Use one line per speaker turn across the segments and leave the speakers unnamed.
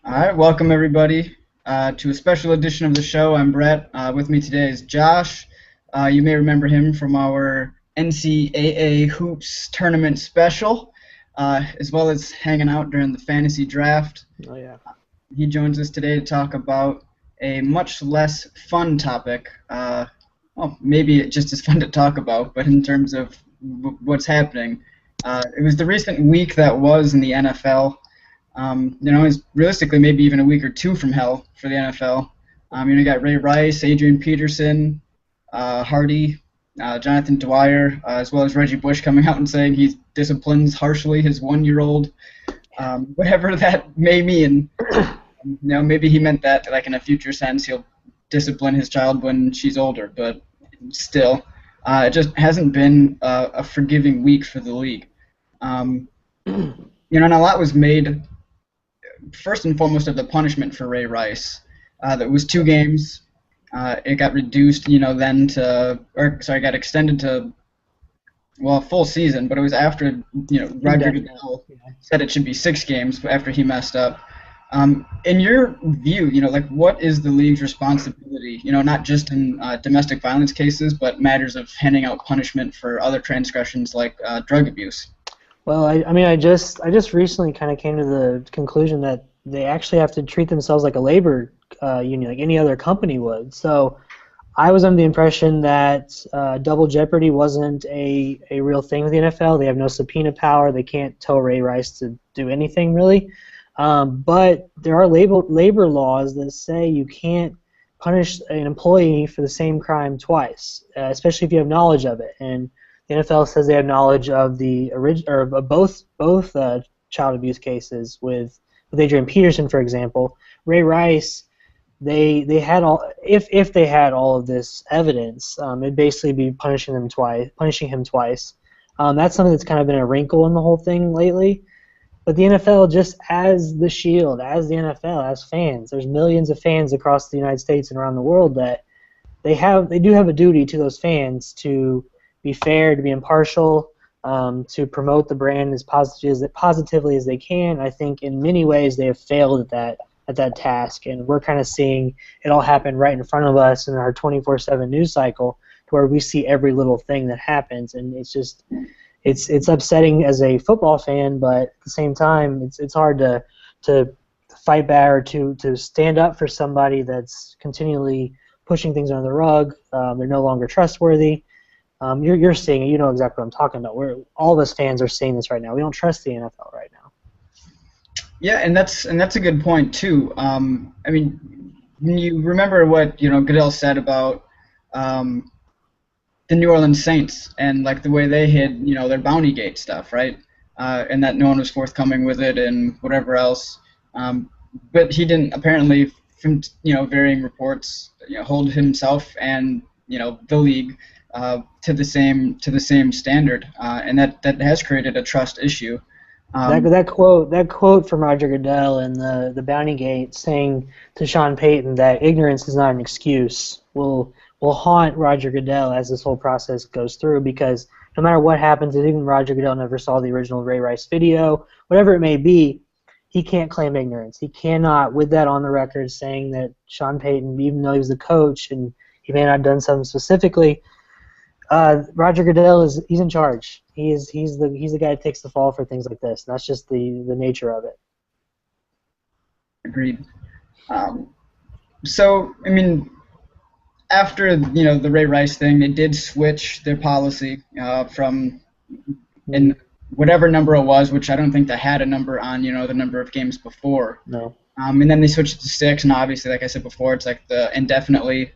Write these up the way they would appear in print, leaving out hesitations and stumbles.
All right, welcome everybody to a special edition of the show. I'm Brett. With me today is Josh. You may remember him from our NCAA Hoops tournament special, as well as hanging out during the fantasy draft.
Oh yeah.
He joins us today to talk about a much less fun topic. Well, maybe just as fun to talk about, but in terms of what's happening, it was the recent week that was in the NFL. It's realistically maybe even a week or two from hell for the NFL. You got Ray Rice, Adrian Peterson, Hardy, Jonathan Dwyer, as well as Reggie Bush coming out and saying he disciplines harshly his 1-year-old, whatever that may mean. Maybe he meant that like in a future sense he'll discipline his child when she's older, but still, it just hasn't been a forgiving week for the league. And a lot was made first and foremost of the punishment for Ray Rice. That was 2 games. It got reduced, then got extended to, a full season, but it was after, Roger Goodell said it should be 6 games after he messed up. In your view, what is the league's responsibility, not just in domestic violence cases, but matters of handing out punishment for other transgressions like drug abuse?
Well, I just recently kind of came to the conclusion that they actually have to treat themselves like a labor union, like any other company would. So I was under the impression that double jeopardy wasn't a real thing with the NFL. They have no subpoena power. They can't tell Ray Rice to do anything really. But there are labor laws that say you can't punish an employee for the same crime twice, especially if you have knowledge of it. And the NFL says they have knowledge of both child abuse cases with Adrian Peterson, for example. Ray Rice, they had if they had all of this evidence, it'd basically be punishing him twice. That's something that's kind of been a wrinkle in the whole thing lately. But the NFL, just as the Shield, as the NFL, as fans, there's millions of fans across the United States and around the world that they do have a duty to those fans to be fair, to be impartial, to promote the brand as positively as they can. I think in many ways they have failed at that task, and we're kind of seeing it all happen right in front of us in our 24/7 news cycle, to where we see every little thing that happens, and it's upsetting as a football fan, but at the same time it's hard to fight back or to stand up for somebody that's continually pushing things under the rug. They're no longer trustworthy. You're seeing it. You know exactly what I'm talking about. All of us fans are seeing this right now. We don't trust the NFL right now.
Yeah, and that's a good point too. When you remember what Goodell said about the New Orleans Saints and like the way they hid their bounty gate stuff, right? And that no one was forthcoming with it and whatever else. But he didn't apparently, from varying reports, hold himself and the league to the same standard, and that has created a trust issue.
That quote from Roger Goodell in the Bounty Gate saying to Sean Payton that ignorance is not an excuse will haunt Roger Goodell as this whole process goes through, because no matter what happens, if even Roger Goodell never saw the original Ray Rice video, whatever it may be, he can't claim ignorance. He cannot, with that on the record, saying that Sean Payton, even though he was the coach and he may not have done something specifically, Roger Goodell he's in charge. He's the guy that takes the fall for things like this, and that's just the nature of it.
Agreed. So after the Ray Rice thing, they did switch their policy from in whatever number it was, which I don't think they had a number on the number of games before.
No.
And then they switched to 6, and obviously, like I said before, it's like the indefinitely.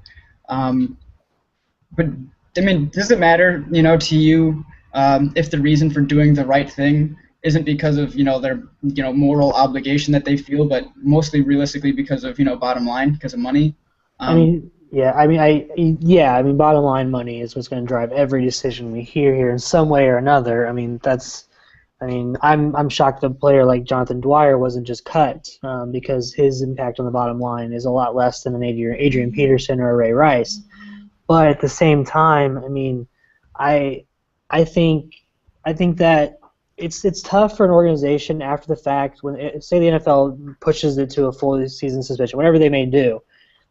But does it matter, to you, if the reason for doing the right thing isn't because of, their, moral obligation that they feel, but mostly realistically because of, bottom line, because of money?
Bottom line, money is what's going to drive every decision we hear here in some way or another. I'm shocked that a player like Jonathan Dwyer wasn't just cut, because his impact on the bottom line is a lot less than an Adrian Peterson or a Ray Rice. But at the same time, I think that it's tough for an organization after the fact when say the NFL pushes it to a full season suspension, whatever they may do.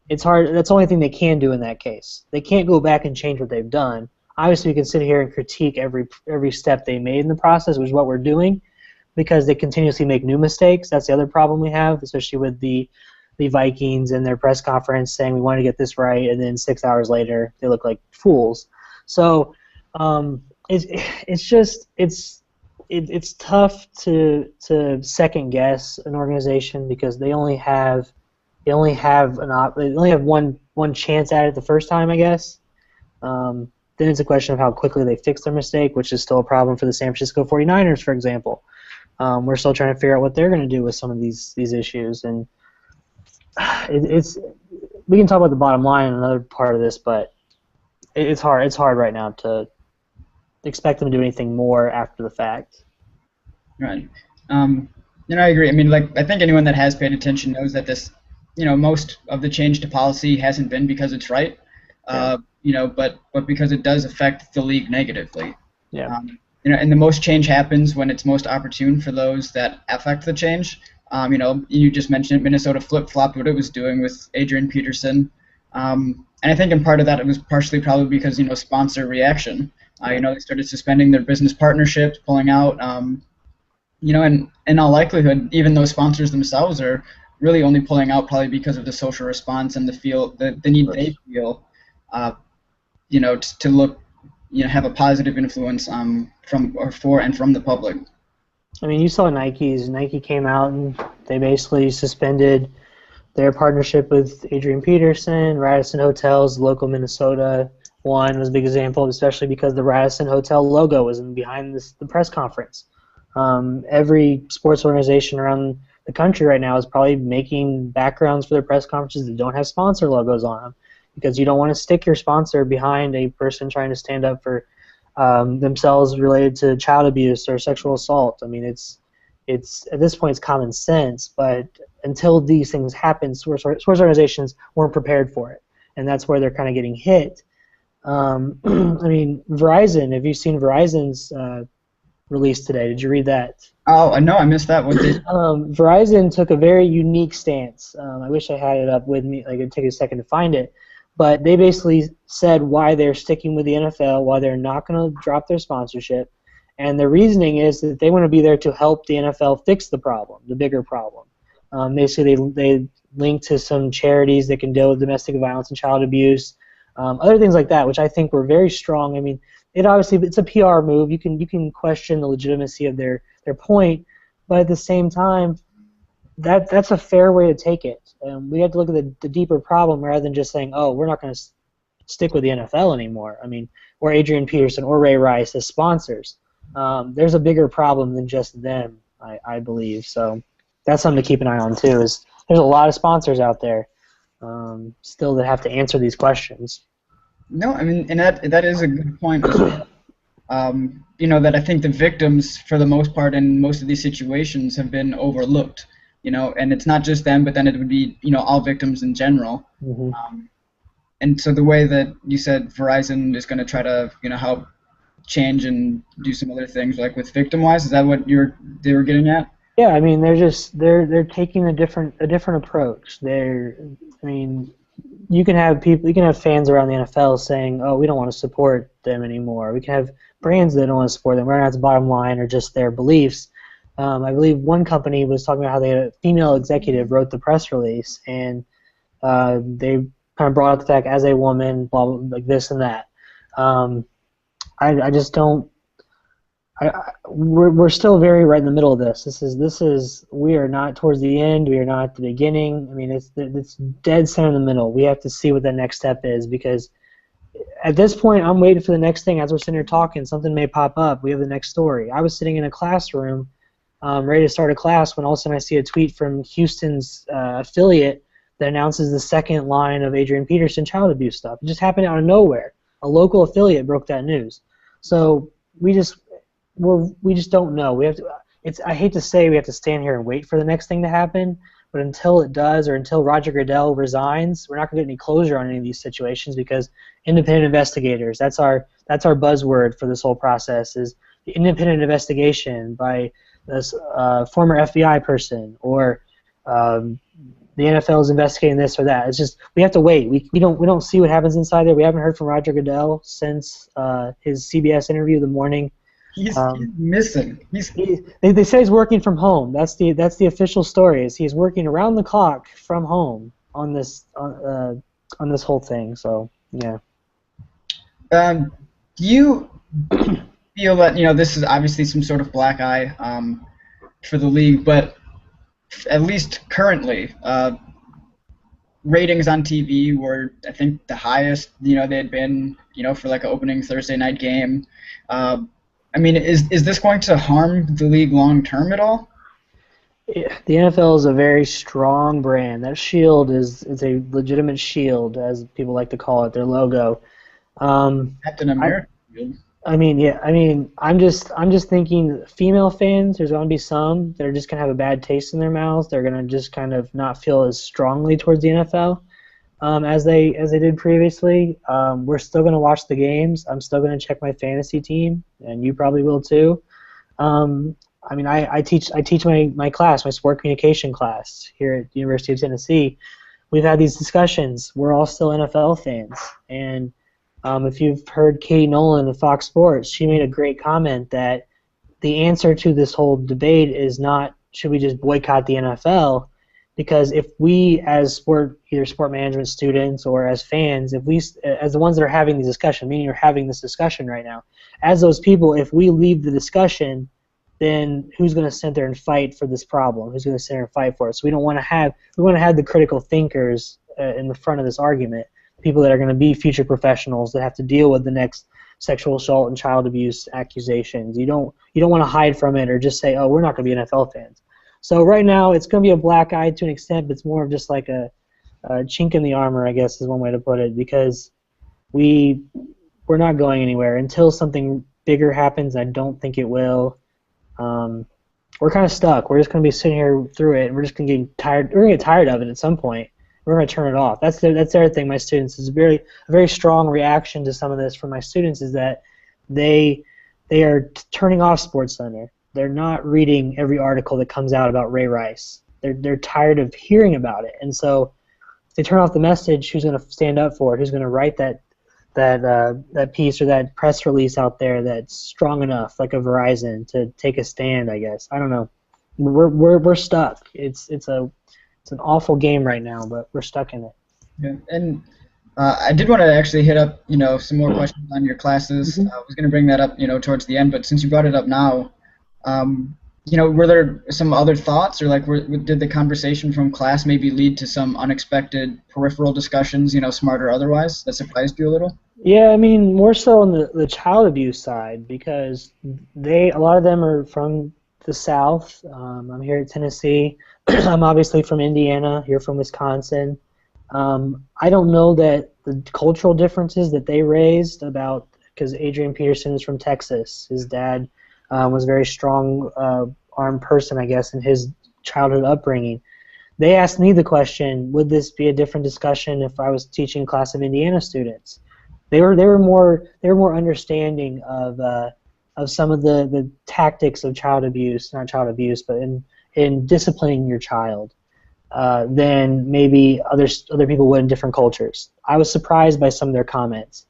It's hard. That's the only thing they can do in that case. They can't go back and change what they've done. Obviously, we can sit here and critique every step they made in the process, which is what we're doing, because they continuously make new mistakes. That's the other problem we have, especially with the Vikings and their press conference saying we want to get this right, and then 6 hours later they look like fools. So it's tough to second guess an organization because they only have one chance at it the first time, I guess. Then it's a question of how quickly they fix their mistake, which is still a problem for the San Francisco 49ers, for example. We're still trying to figure out what they're going to do with some of these issues, and we can talk about the bottom line in another part of this, but it's hard. It's hard right now to expect them to do anything more after the fact.
Right. I agree. I mean, I think anyone that has paid attention knows that this, most of the change to policy hasn't been because it's right, but because it does affect the league negatively.
Yeah.
And the most change happens when it's most opportune for those that affect the change. You just mentioned it, Minnesota flip-flopped what it was doing with Adrian Peterson. And I think in part of that it was partially probably because, sponsor reaction. They started suspending their business partnerships, pulling out, and in all likelihood, even those sponsors themselves are really only pulling out probably because of the social response and the need they feel, to look, have a positive influence from the public.
I mean, you saw Nike came out and they basically suspended their partnership with Adrian Peterson, Radisson Hotels, local Minnesota one was a big example, especially because the Radisson Hotel logo was behind the press conference. Every sports organization around the country right now is probably making backgrounds for their press conferences that don't have sponsor logos on them, because you don't want to stick your sponsor behind a person trying to stand up for themselves related to child abuse or sexual assault. I mean, it's at this point it's common sense, but until these things happen, sports organizations weren't prepared for it, and that's where they're kind of getting hit. I mean, Verizon. Have you seen Verizon's release today? Did you read that?
Oh, no, I missed that one.
Verizon took a very unique stance. I wish I had it up with me. It'd take a second to find it. But they basically said why they're sticking with the NFL, why they're not going to drop their sponsorship. And their reasoning is that they want to be there to help the NFL fix the problem, the bigger problem. Basically, they link to some charities that can deal with domestic violence and child abuse, other things like that, which I think were very strong. I mean, it's a PR move. You can question the legitimacy of their point, but at the same time, that's a fair way to take it. We have to look at the deeper problem rather than just saying, oh, we're not going to stick with the NFL anymore. I mean, or Adrian Peterson or Ray Rice as sponsors. There's a bigger problem than just them, I believe. So that's something to keep an eye on too. Is there's a lot of sponsors out there still that have to answer these questions.
No, I mean, and that is a good point as well. That I think the victims, for the most part, in most of these situations, have been overlooked. And it's not just them, but then it would be, all victims in general.
Mm-hmm.
And so the way that you said Verizon is going to try to, help change and do some other things, like with victim-wise, is that what they were getting at?
Yeah, I mean, they're taking a different approach. You can have fans around the NFL saying, oh, we don't want to support them anymore. We can have brands that don't want to support them, whether it's bottom line or just their beliefs. I believe one company was talking about how they had a female executive wrote the press release, and they kind of brought up the fact as a woman, blah, blah, like this and that. I just don't. We're still very right in the middle of this. This is we are not towards the end. We are not at the beginning. I mean, it's dead center in the middle. We have to see what that next step is, because at this point, I'm waiting for the next thing. As we're sitting here talking, something may pop up. We have the next story. I was sitting in a classroom, ready to start a class, when all of a sudden I see a tweet from Houston's affiliate that announces the second line of Adrian Peterson child abuse stuff. It just happened out of nowhere. A local affiliate broke that news. So we just don't know. We have to. I hate to say we have to stand here and wait for the next thing to happen, but until it does, or until Roger Goodell resigns, we're not going to get any closure on any of these situations, because independent investigators, that's our buzzword for this whole process, is independent investigation by this former FBI person, or the NFL is investigating this or that. It's just we have to wait. We don't see what happens inside there. We haven't heard from Roger Goodell since his CBS interview the morning.
He's missing.
They say he's working from home. That's the official story. Is he's working around the clock from home on this whole thing. So yeah.
Do you feel that this is obviously some sort of black eye for the league, but at least currently, ratings on TV were, I think, the highest they had been for like an opening Thursday night game. I mean, is this going to harm the league long term at all?
Yeah, the NFL is a very strong brand. That shield is a legitimate shield, as people like to call it, their logo.
Captain America.
I'm just thinking female fans, there's going to be some that are just going to have a bad taste in their mouths. They're going to just kind of not feel as strongly towards the NFL as they did previously. We're still going to watch the games. I'm still going to check my fantasy team, and you probably will too. I teach my class, my sport communication class here at the University of Tennessee. We've had these discussions. We're all still NFL fans, and if you've heard Katie Nolan of Fox Sports, she made a great comment that the answer to this whole debate is not should we just boycott the NFL, because if we as either sport management students or as fans, if we as the ones that are having the discussion, meaning you're having this discussion right now, as those people, if we leave the discussion, then who's going to sit there and fight for this problem? Who's going to sit there and fight for it? So we want to have the critical thinkers in the front of this argument. People that are going to be future professionals that have to deal with the next sexual assault and child abuse accusations. You don't want to hide from it or just say, oh, we're not going to be NFL fans. So right now it's going to be a black eye to an extent, but it's more of just like a chink in the armor, I guess is one way to put it, because we're not going anywhere until something bigger happens. I don't think it will. We're kind of stuck. We're just going to be sitting here through it, and we're just going to get tired. We're going to get tired of it at some point. We're going to turn it off. That's the other thing. My students is a very strong reaction to some of this from my students is that they are turning off SportsCenter. They're not reading every article that comes out about Ray Rice. They're tired of hearing about it, and so if they turn off the message, who's going to stand up for it? Who's going to write that piece or that press release out there that's strong enough, like a Verizon, to take a stand? I guess I don't know. We're stuck. It's an awful game right now, but we're stuck in it.
Yeah, and I did want to actually hit up, some more questions on your classes.
Mm-hmm.
I was going to bring that up, towards the end, but since you brought it up now, were there some other thoughts, or did the conversation from class maybe lead to some unexpected peripheral discussions, smart or otherwise, that surprised you a little?
Yeah, I mean, more so on the child abuse side, because a lot of them are from the South. I'm here at Tennessee. I'm obviously from Indiana. You're from Wisconsin. I don't know that the cultural differences that they raised about, because Adrian Peterson is from Texas. His dad was a very strong-armed person, I guess, in his childhood upbringing. They asked me the question, would this be a different discussion if I was teaching a class of Indiana students? They were more understanding of some of the tactics of child abuse, not child abuse, but in disciplining your child than maybe other people would in different cultures. I was surprised by some of their comments.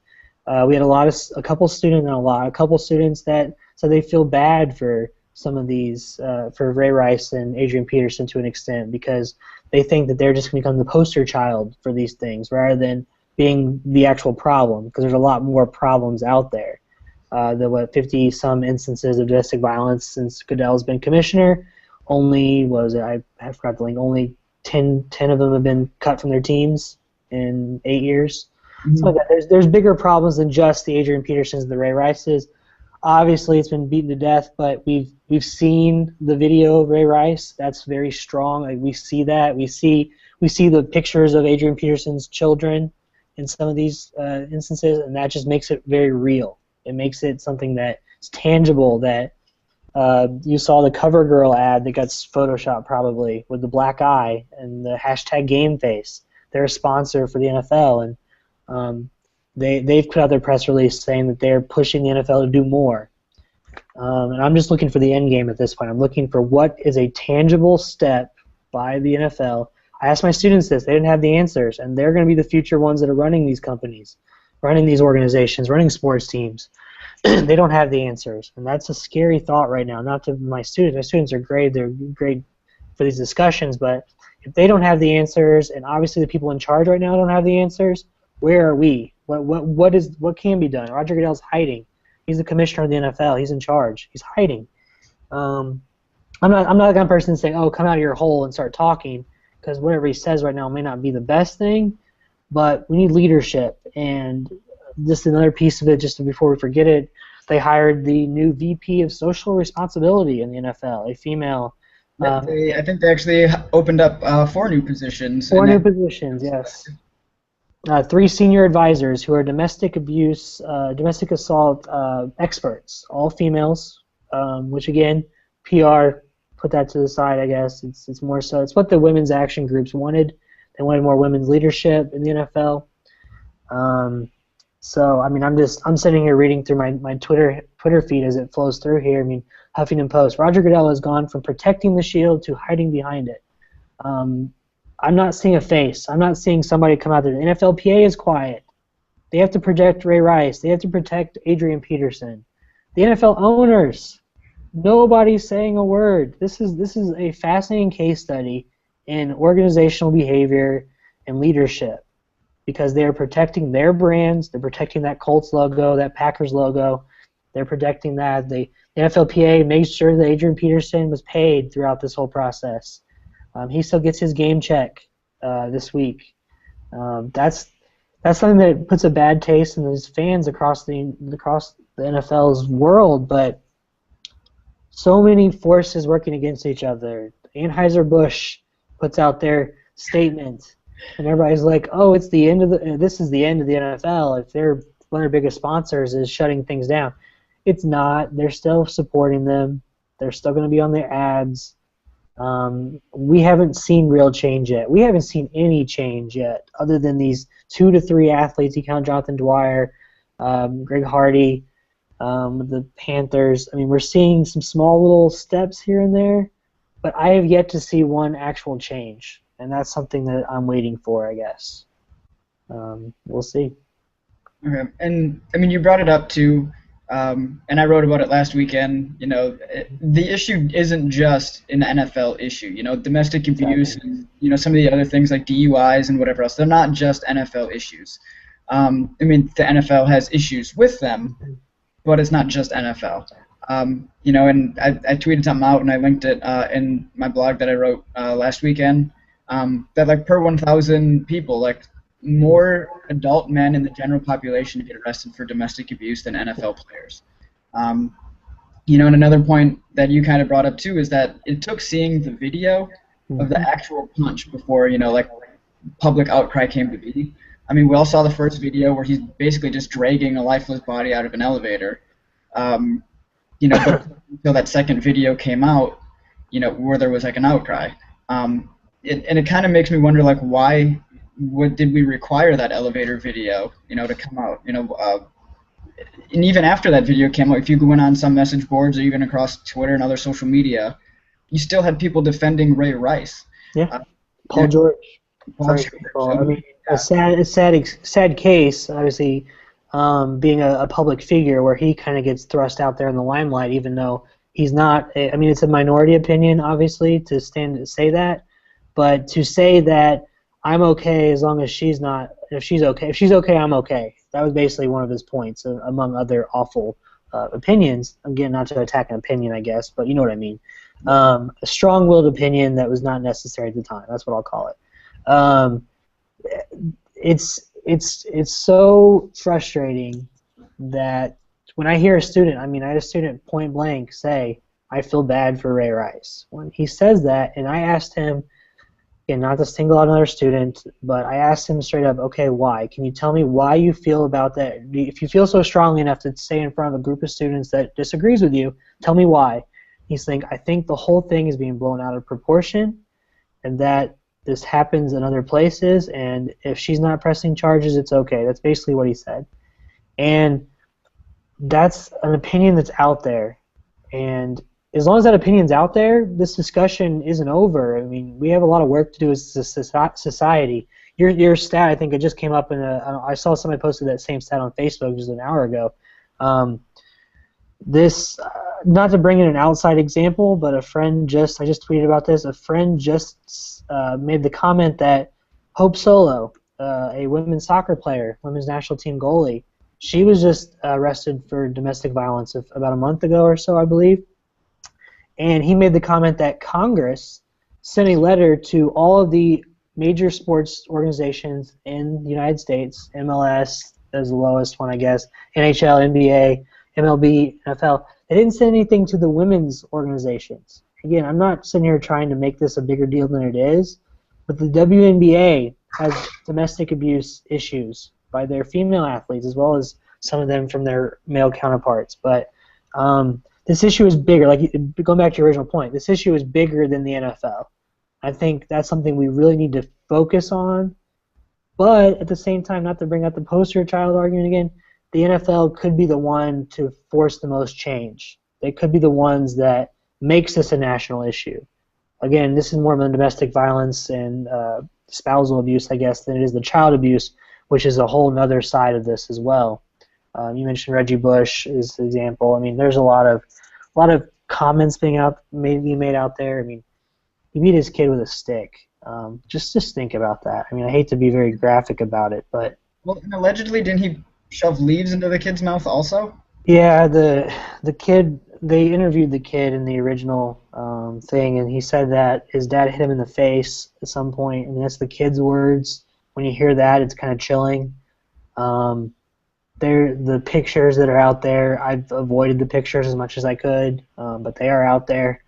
We had a couple students that said they feel bad for some of these, for Ray Rice and Adrian Peterson to an extent, because they think that they're just going to become the poster child for these things rather than being the actual problem, because there's a lot more problems out there. The 50-some instances of domestic violence since Goodell's been commissioner. Only, I forgot the link, only 10 of them have been cut from their teams in 8 years. Mm-hmm. So there's bigger problems than just the Adrian Petersons and the Ray Rices. Obviously, it's been beaten to death, but we've seen the video of Ray Rice. That's very strong. Like, we see that. We see the pictures of Adrian Peterson's children in some of these instances, and that just makes it very real. It makes it something that's tangible, that you saw the CoverGirl ad that got photoshopped probably with the black eye and the hashtag game face. They're a sponsor for the NFL, and they've put out their press release saying that they're pushing the NFL to do more. And I'm just looking for the end game at this point. I'm looking for what is a tangible step by the NFL. I asked my students this. They didn't have the answers, and they're going to be the future ones that are running these companies, running these organizations, running sports teams. They don't have the answers, and that's a scary thought right now. Not to my students. My students are great. They're great for these discussions, but if they don't have the answers, and obviously the people in charge right now don't have the answers, where are we? What can be done? Roger Goodell's hiding. He's the commissioner of the NFL. He's in charge. He's hiding. I'm not the kind of person to say, oh, come out of your hole and start talking, because whatever he says right now may not be the best thing, but we need leadership. And just another piece of it, just before we forget it, they hired the new VP of Social Responsibility in the NFL, a female.
I think they actually opened up 4 new positions.
4 new positions, yes. 3 senior advisors who are domestic abuse, domestic assault experts, all females, which again, PR, put that to the side, I guess. It's more so, it's what the women's action groups wanted. They wanted more women's leadership in the NFL. So I mean, I'm sitting here reading through my Twitter feed as it flows through here. I mean, Huffington Post. Roger Goodell has gone from protecting the shield to hiding behind it. I'm not seeing a face. I'm not seeing somebody come out there. The NFLPA is quiet. They have to protect Ray Rice. They have to protect Adrian Peterson. The NFL owners. Nobody's saying a word. This is a fascinating case study in organizational behavior and leadership, because they are protecting their brands. They're protecting that Colts logo, that Packers logo. They're protecting that. The NFLPA made sure that Adrian Peterson was paid throughout this whole process. He still gets his game check this week. That's something that puts a bad taste in those fans across the NFL's world. But so many forces working against each other. Anheuser-Busch puts out their statement, and everybody's like, "Oh, it's the end of the. This is the end of the NFL. If one of their biggest sponsors is shutting things down." It's not. They're still supporting them. They're still going to be on their ads. We haven't seen real change yet. We haven't seen any change yet, other than these 2 to 3 athletes. You count Jonathan Dwyer, Greg Hardy, the Panthers. I mean, we're seeing some small little steps here and there, but I have yet to see one actual change, and that's something that I'm waiting for, I guess. We'll see.
Okay, and I mean, you brought it up too. And I wrote about it last weekend. You know, the issue isn't just an NFL issue. You know, domestic abuse and some of the other things like DUIs and whatever else. They're not just NFL issues. I mean, the NFL has issues with them, but it's not just NFL. And I tweeted something out and I linked it in my blog that I wrote last weekend. That like per 1,000 people, like more adult men in the general population get arrested for domestic abuse than NFL players. And another point that you kind of brought up too is that it took seeing the video of the actual punch before, like public outcry came to be. I mean, we all saw the first video where he's basically just dragging a lifeless body out of an elevator. But until that second video came out, where there was like an outcry. And it kind of makes me wonder, like, why did we require that elevator video, to come out? And even after that video came out, if you went on some message boards or even across Twitter and other social media, you still had people defending Ray Rice.
Yeah, Paul George. I mean, a sad case, obviously, being a public figure where he kind of gets thrust out there in the limelight, even though he's not. I mean, it's a minority opinion, obviously, to say that, but to say that I'm okay as long as she's not. If she's okay, I'm okay. That was basically one of his points, among other awful opinions. Again, not to attack an opinion, I guess, but you know what I mean. A strong-willed opinion that was not necessary at the time. That's what I'll call it. It's so frustrating that when I hear a student, I had a student point blank say, "I feel bad for Ray Rice." When he says that, and I asked him, again, not to single out another student, but I asked him straight up, okay, why? Can you tell me why you feel about that? If you feel so strongly enough to say in front of a group of students that disagrees with you, tell me why. He's saying, I think the whole thing is being blown out of proportion, and that this happens in other places, and if she's not pressing charges, it's okay. That's basically what he said. And that's an opinion that's out there. And as long as that opinion's out there, this discussion isn't over. I mean, we have a lot of work to do as a society. Your stat, I think it just came up I saw somebody posted that same stat on Facebook just an hour ago. This, not to bring in an outside example, but I just tweeted about this. A friend just made the comment that Hope Solo, a women's soccer player, women's national team goalie, she was just arrested for domestic violence about a month ago or so, I believe. And he made the comment that Congress sent a letter to all of the major sports organizations in the United States, MLS is the lowest one, I guess, NHL, NBA, MLB, NFL. They didn't send anything to the women's organizations. Again, I'm not sitting here trying to make this a bigger deal than it is, but the WNBA has domestic abuse issues by their female athletes, as well as some of them from their male counterparts. But this issue is bigger. Like, going back to your original point, this issue is bigger than the NFL. I think that's something we really need to focus on. But at the same time, not to bring up the poster child argument again, the NFL could be the one to force the most change. They could be the ones that makes this a national issue. Again, this is more of a domestic violence and spousal abuse, I guess, than it is the child abuse, which is a whole other side of this as well. You mentioned Reggie Bush as an example. I mean, there's a lot of comments being made out there. I mean, he beat his kid with a stick. Just think about that. I mean, I hate to be very graphic about it, but
well, and allegedly, didn't he shove leaves into the kid's mouth also?
Yeah, the kid. They interviewed the kid in the original thing, and he said that his dad hit him in the face at some point. I mean, that's the kid's words. When you hear that, it's kind of chilling. The pictures that are out there, I've avoided the pictures as much as I could, but they are out there.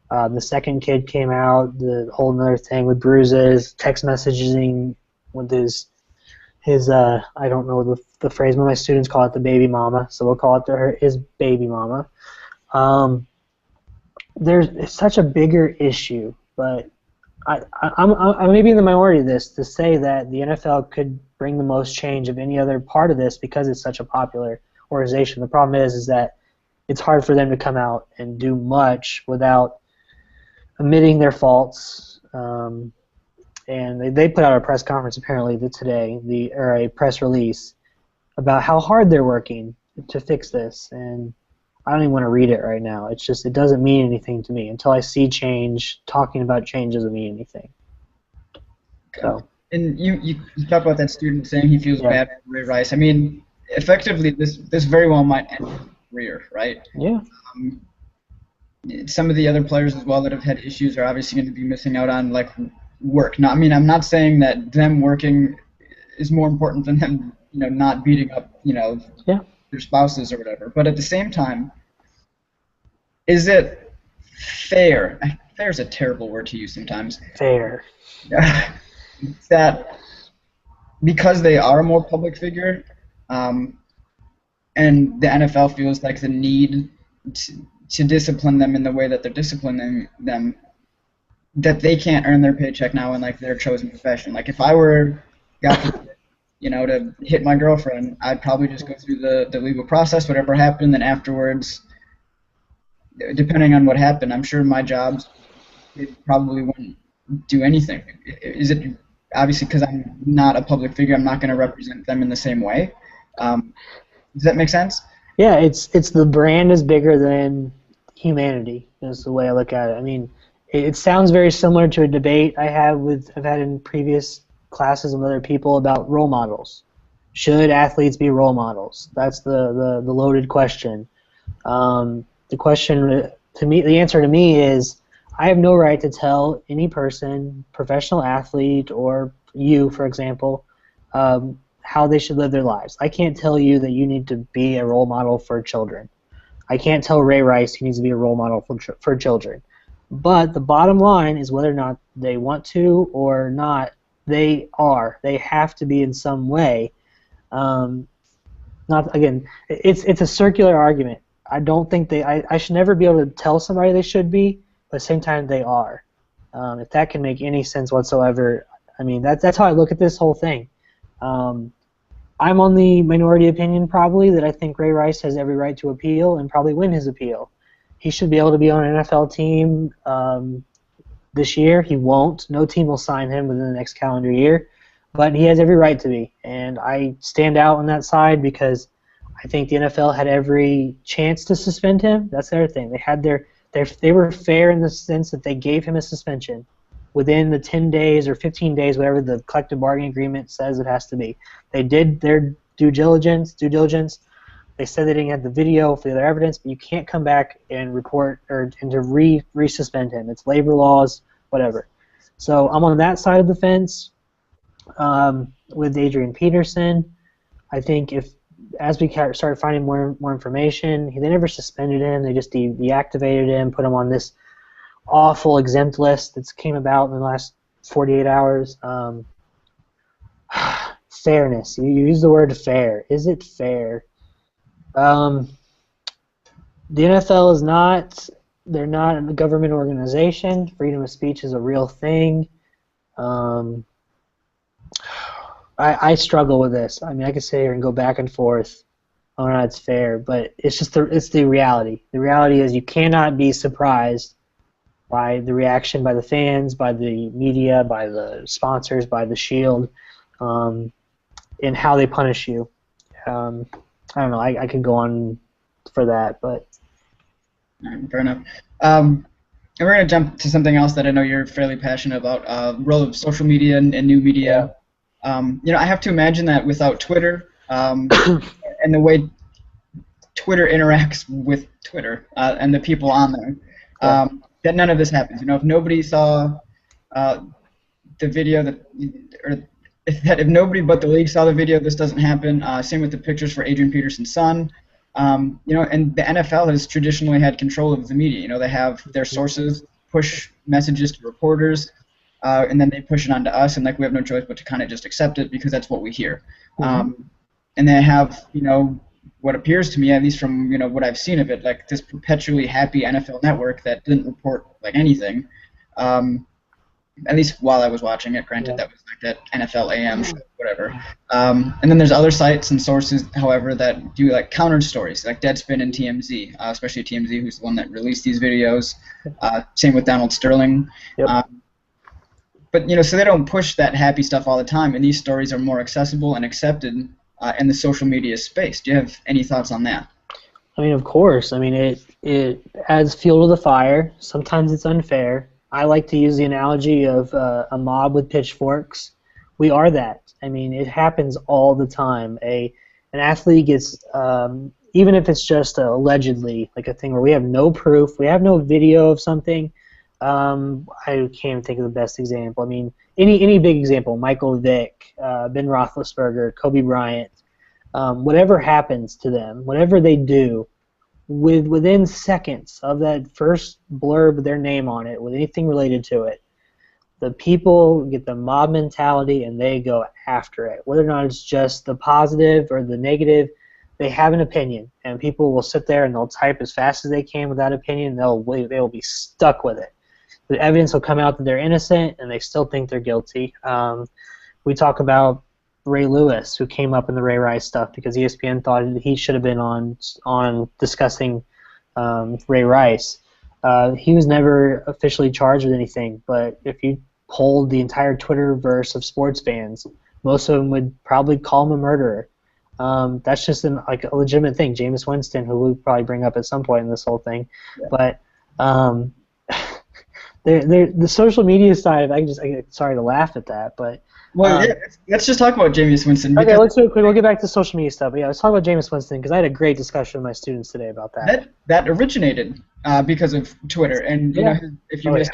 The second kid came out, the whole other thing with bruises, text messaging with his I don't know the phrase, but my students call it the baby mama, so we'll call it his baby mama. It's such a bigger issue, but I may be in the minority of this to say that the NFL could bring the most change of any other part of this because it's such a popular organization. The problem is that it's hard for them to come out and do much without admitting their faults. And they put out a press conference apparently today, or a press release about how hard they're working to fix this. And I don't even want to read it right now. It's just, it doesn't mean anything to me. Until I see change, talking about change doesn't mean anything. So.
And you talk about that student saying he feels bad for Ray Rice. I mean, effectively, this very well might end his career, right?
Yeah.
Some of the other players as well that have had issues are obviously going to be missing out on like work. Now, I mean, I'm not saying that them working is more important than them, not beating up, their spouses or whatever. But at the same time, is it fair? Fair is a terrible word to use sometimes.
Fair.
That because they are a more public figure, and the NFL feels like the need to discipline them in the way that they're disciplining them, that they can't earn their paycheck now in like their chosen profession. Like if I were to hit my girlfriend, I'd probably just go through the legal process, whatever happened, then afterwards, depending on what happened, I'm sure my jobs probably wouldn't do anything. Is it obviously because I'm not a public figure, I'm not going to represent them in the same way? Does that make sense?
Yeah, it's the brand is bigger than humanity. Is the way I look at it. I mean, it sounds very similar to a debate I've had in previous classes with other people about role models. Should athletes be role models? That's the loaded question. The question to me, the answer to me is, I have no right to tell any person, professional athlete, or you, for example, how they should live their lives. I can't tell you that you need to be a role model for children. I can't tell Ray Rice he needs to be a role model for children. But the bottom line is whether or not they want to or not, they are. They have to be in some way. It's a circular argument. I don't think I should never be able to tell somebody they should be, but at the same time they are. If that can make any sense whatsoever, I mean, that's how I look at this whole thing. I'm on the minority opinion probably that I think Ray Rice has every right to appeal and probably win his appeal. He should be able to be on an NFL team this year. He won't. No team will sign him within the next calendar year, but he has every right to be. And I stand out on that side because I think the NFL had every chance to suspend him. That's the other thing. They were fair in the sense that they gave him a suspension within the 10 days or 15 days, whatever the collective bargaining agreement says it has to be. They did their due diligence. They said they didn't have the video for the other evidence, but you can't come back and report and to re-suspend him. It's labor laws, whatever. So I'm on that side of the fence with Adrian Peterson. I think as we started finding more information, they never suspended him. They just deactivated him, put him on this awful exempt list that's came about in the last 48 hours. Fairness. You use the word fair. Is it fair? The NFL is not. They're not a government organization. Freedom of speech is a real thing. I struggle with this. I mean, I could sit here and go back and forth on how it's fair, but it's the reality. The reality is you cannot be surprised by the reaction by the fans, by the media, by the sponsors, by the Shield, in how they punish you. I don't know. I could go on for that, but
fair enough. And we're going to jump to something else that I know you're fairly passionate about, role of social media and new media. I have to imagine that without Twitter and the way Twitter interacts with Twitter and the people on there, that none of this happens. If nobody saw the video if nobody but the league saw the video, this doesn't happen. Same with the pictures for Adrian Peterson's son. And the NFL has traditionally had control of the media. They have their sources push messages to reporters, and then they push it onto us, and we have no choice but to kind of just accept it because that's what we hear. And they have, what appears to me, at least from what I've seen of it, this perpetually happy NFL network that didn't report anything. At least while I was watching it, granted that was that NFL AM show, whatever. And then there's other sites and sources, however, that do counter stories, like Deadspin and TMZ, especially TMZ, who's the one that released these videos. Same with Donald Sterling. Yep. But so they don't push that happy stuff all the time, and these stories are more accessible and accepted in the social media space. Do you have any thoughts on that?
I mean, of course. I mean, it adds fuel to the fire. Sometimes it's unfair. I like to use the analogy of a mob with pitchforks. We are that. I mean, it happens all the time. An athlete gets, even if it's just allegedly, a thing where we have no proof, we have no video of something. I can't think of the best example. I mean, any big example, Michael Vick, Ben Roethlisberger, Kobe Bryant, whatever happens to them, whatever they do, within seconds of that first blurb with their name on it, with anything related to it, the people get the mob mentality and they go after it. Whether or not it's just the positive or the negative, they have an opinion, and people will sit there and they'll type as fast as they can with that opinion. They will be stuck with it. The evidence will come out that they're innocent, and they still think they're guilty. We talk about Ray Lewis, who came up in the Ray Rice stuff because ESPN thought he should have been on discussing Ray Rice. He was never officially charged with anything, but if you polled the entire Twitterverse of sports fans, most of them would probably call him a murderer. That's just a legitimate thing. Jameis Winston, who we'll probably bring up at some point in this whole thing, but the social media side, sorry to laugh at that, but
let's just talk about Jameis Winston.
Okay, let's do it quick. We'll get back to social media stuff. But let's talk about Jameis Winston because I had a great discussion with my students today about that.
That originated because of Twitter, and if you missed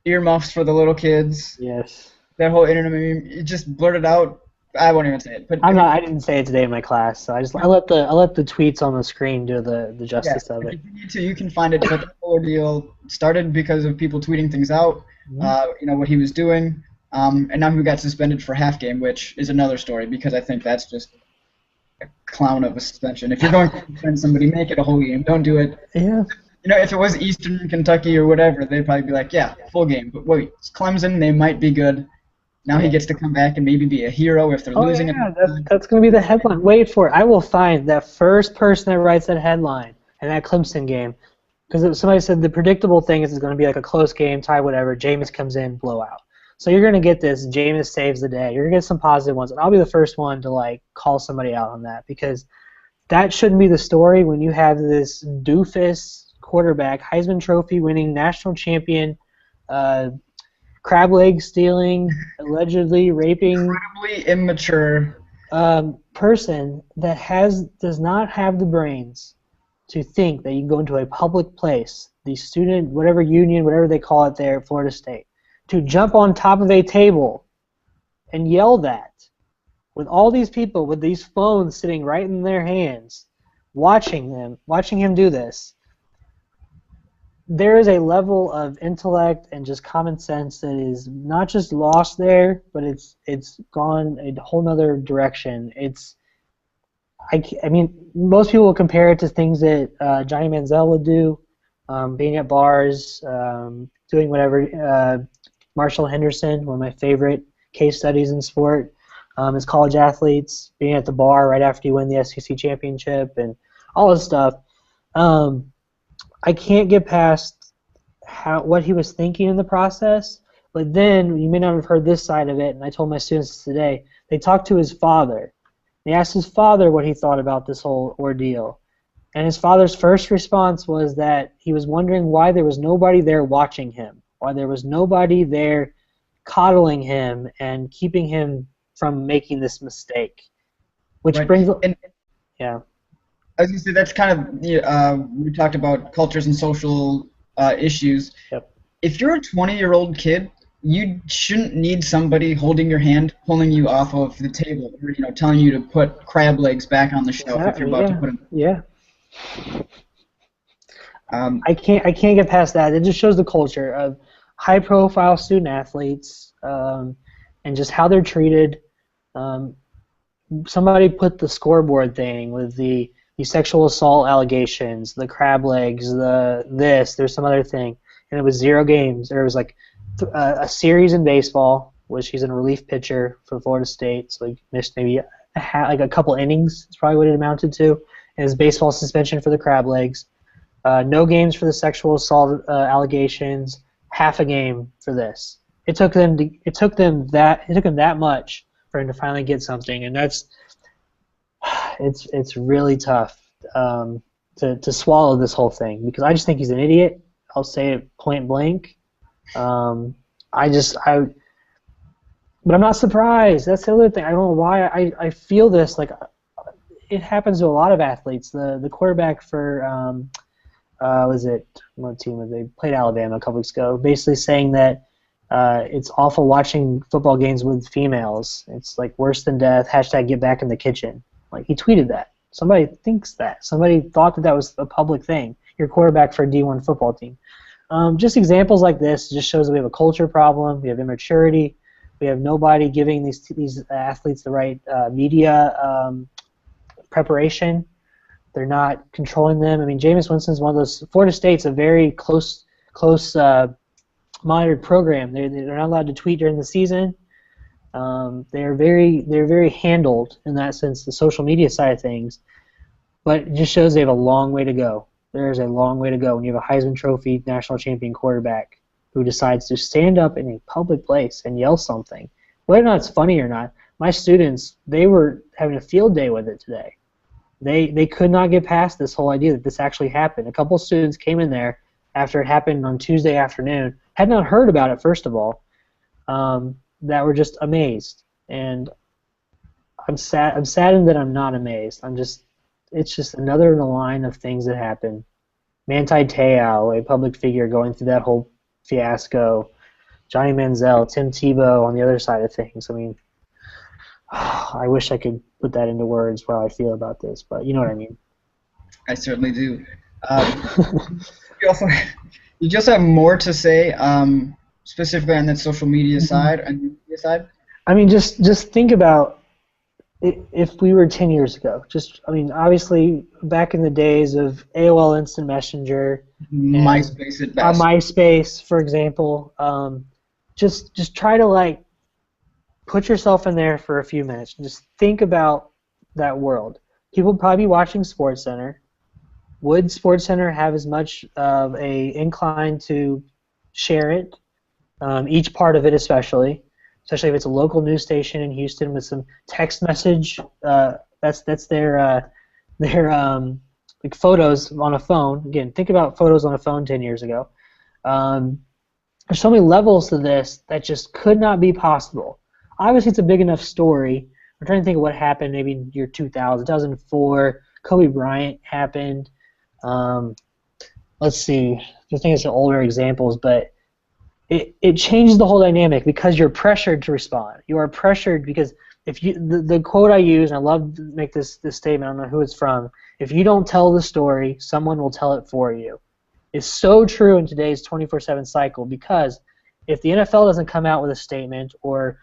earmuffs for the little kids.
Yes.
That whole internet meme, it just blurted out. I won't even say it. But
I didn't say it today in my class, so I let the tweets on the screen do the justice of it.
If you need to, you can find it. But the whole ordeal started because of people tweeting things out. What he was doing. And now he got suspended for half game, which is another story because I think that's just a clown of a suspension. If you're going to suspend somebody, make it a whole game. Don't do it.
Yeah.
If it was Eastern Kentucky or whatever, they'd probably be like, yeah, full game. But wait, it's Clemson. They might be good. Now he gets to come back and maybe be a hero if they're losing.
That's going to be the headline. Wait for it. I will find that first person that writes that headline and that Clemson game, because somebody said the predictable thing is it's going to be like a close game, tie, whatever. Jameis comes in, blowout. So you're going to get this. Jameis saves the day. You're going to get some positive ones, and I'll be the first one to like call somebody out on that, because that shouldn't be the story when you have this doofus quarterback, Heisman Trophy winning national champion, crab leg stealing, allegedly raping,
Incredibly immature.
person that does not have the brains to think that you can go into a public place, the student, whatever union, whatever they call it there at Florida State, to jump on top of a table and yell that with all these people with these phones sitting right in their hands, watching him do this. There is a level of intellect and just common sense that is not just lost there, but it's gone a whole nother direction. I mean, most people will compare it to things that Johnny Manziel would do, being at bars, doing whatever. Marshall Henderson, one of my favorite case studies in sport, is college athletes being at the bar right after you win the SEC championship and all this stuff. I can't get past what he was thinking in the process, but then you may not have heard this side of it, and I told my students today, they talked to his father. They asked his father what he thought about this whole ordeal, and his father's first response was that he was wondering why there was nobody there watching him, why there was nobody there coddling him and keeping him from making this mistake, which
Right.
brings
And
yeah.
I was going to say that's kind of we talked about cultures and social issues.
Yep.
If you're a 20-year-old kid, you shouldn't need somebody holding your hand, pulling you off of the table, or telling you to put crab legs back on the shelf if you're about to put them.
Yeah. I can't get past that. It just shows the culture of high-profile student athletes and just how they're treated. Somebody put the scoreboard thing with the sexual assault allegations, the crab legs, there's some other thing, and it was 0 games. There was like a series in baseball, which he's a relief pitcher for Florida State, so he missed maybe a couple innings. Is probably what it amounted to. And his baseball suspension for the crab legs. No games for the sexual assault allegations. Half a game for this. It took them that much for him to finally get something, and it's really tough to swallow this whole thing, because I just think he's an idiot. I'll say it point blank. But I'm not surprised. That's the other thing. I don't know why I feel this. Like, it happens to a lot of athletes. The quarterback for what team was they played Alabama a couple weeks ago, basically saying that it's awful watching football games with females. It's like worse than death. # get back in the kitchen. Like, he tweeted that. Somebody thinks that. Somebody thought that was a public thing. You're quarterback for a D1 football team. Just examples like this just shows that we have a culture problem. We have immaturity. We have nobody giving these athletes the right media preparation. They're not controlling them. I mean, Jameis Winston's one of those. Florida State's a very close monitored program. They're not allowed to tweet during the season. They're very handled in that sense, the social media side of things. But it just shows they have a long way to go. There's a long way to go when you have a Heisman Trophy national champion quarterback who decides to stand up in a public place and yell something. Whether or not it's funny or not, my students, they were having a field day with it today. They could not get past this whole idea that this actually happened. A couple students came in there after it happened on Tuesday afternoon, had not heard about it, first of all, that were just amazed. And I'm saddened that I'm not amazed. It's just another in the line of things that happen. Manti Te'o, a public figure going through that whole fiasco. Johnny Manziel, Tim Tebow on the other side of things. I mean, I wish I could put that into words how I feel about this, but you know what I mean.
I certainly do. You just have more to say, specifically on that social media side and media side?
I mean, just think about if we were 10 years ago. Obviously, back in the days of AOL Instant Messenger,
MySpace at best.
MySpace, for example, just try to put yourself in there for a few minutes. Just think about that world. People would probably be watching SportsCenter. would SportsCenter have as much of a incline to share it? Each part of it, especially if it's a local news station in Houston with some text message. That's their like photos on a phone. Again, think about photos on a phone 10 years ago. There's so many levels to this that just could not be possible. Obviously, it's a big enough story. I'm trying to think of what happened maybe in year 2000, 2004. Kobe Bryant happened. Let's see. I think it's older examples, but it changes the whole dynamic because you're pressured to respond. You are pressured because if you the quote I use, and I love to make this statement, I don't know who it's from, if you don't tell the story, someone will tell it for you. It's so true in today's 24/7 cycle, because if the NFL doesn't come out with a statement, or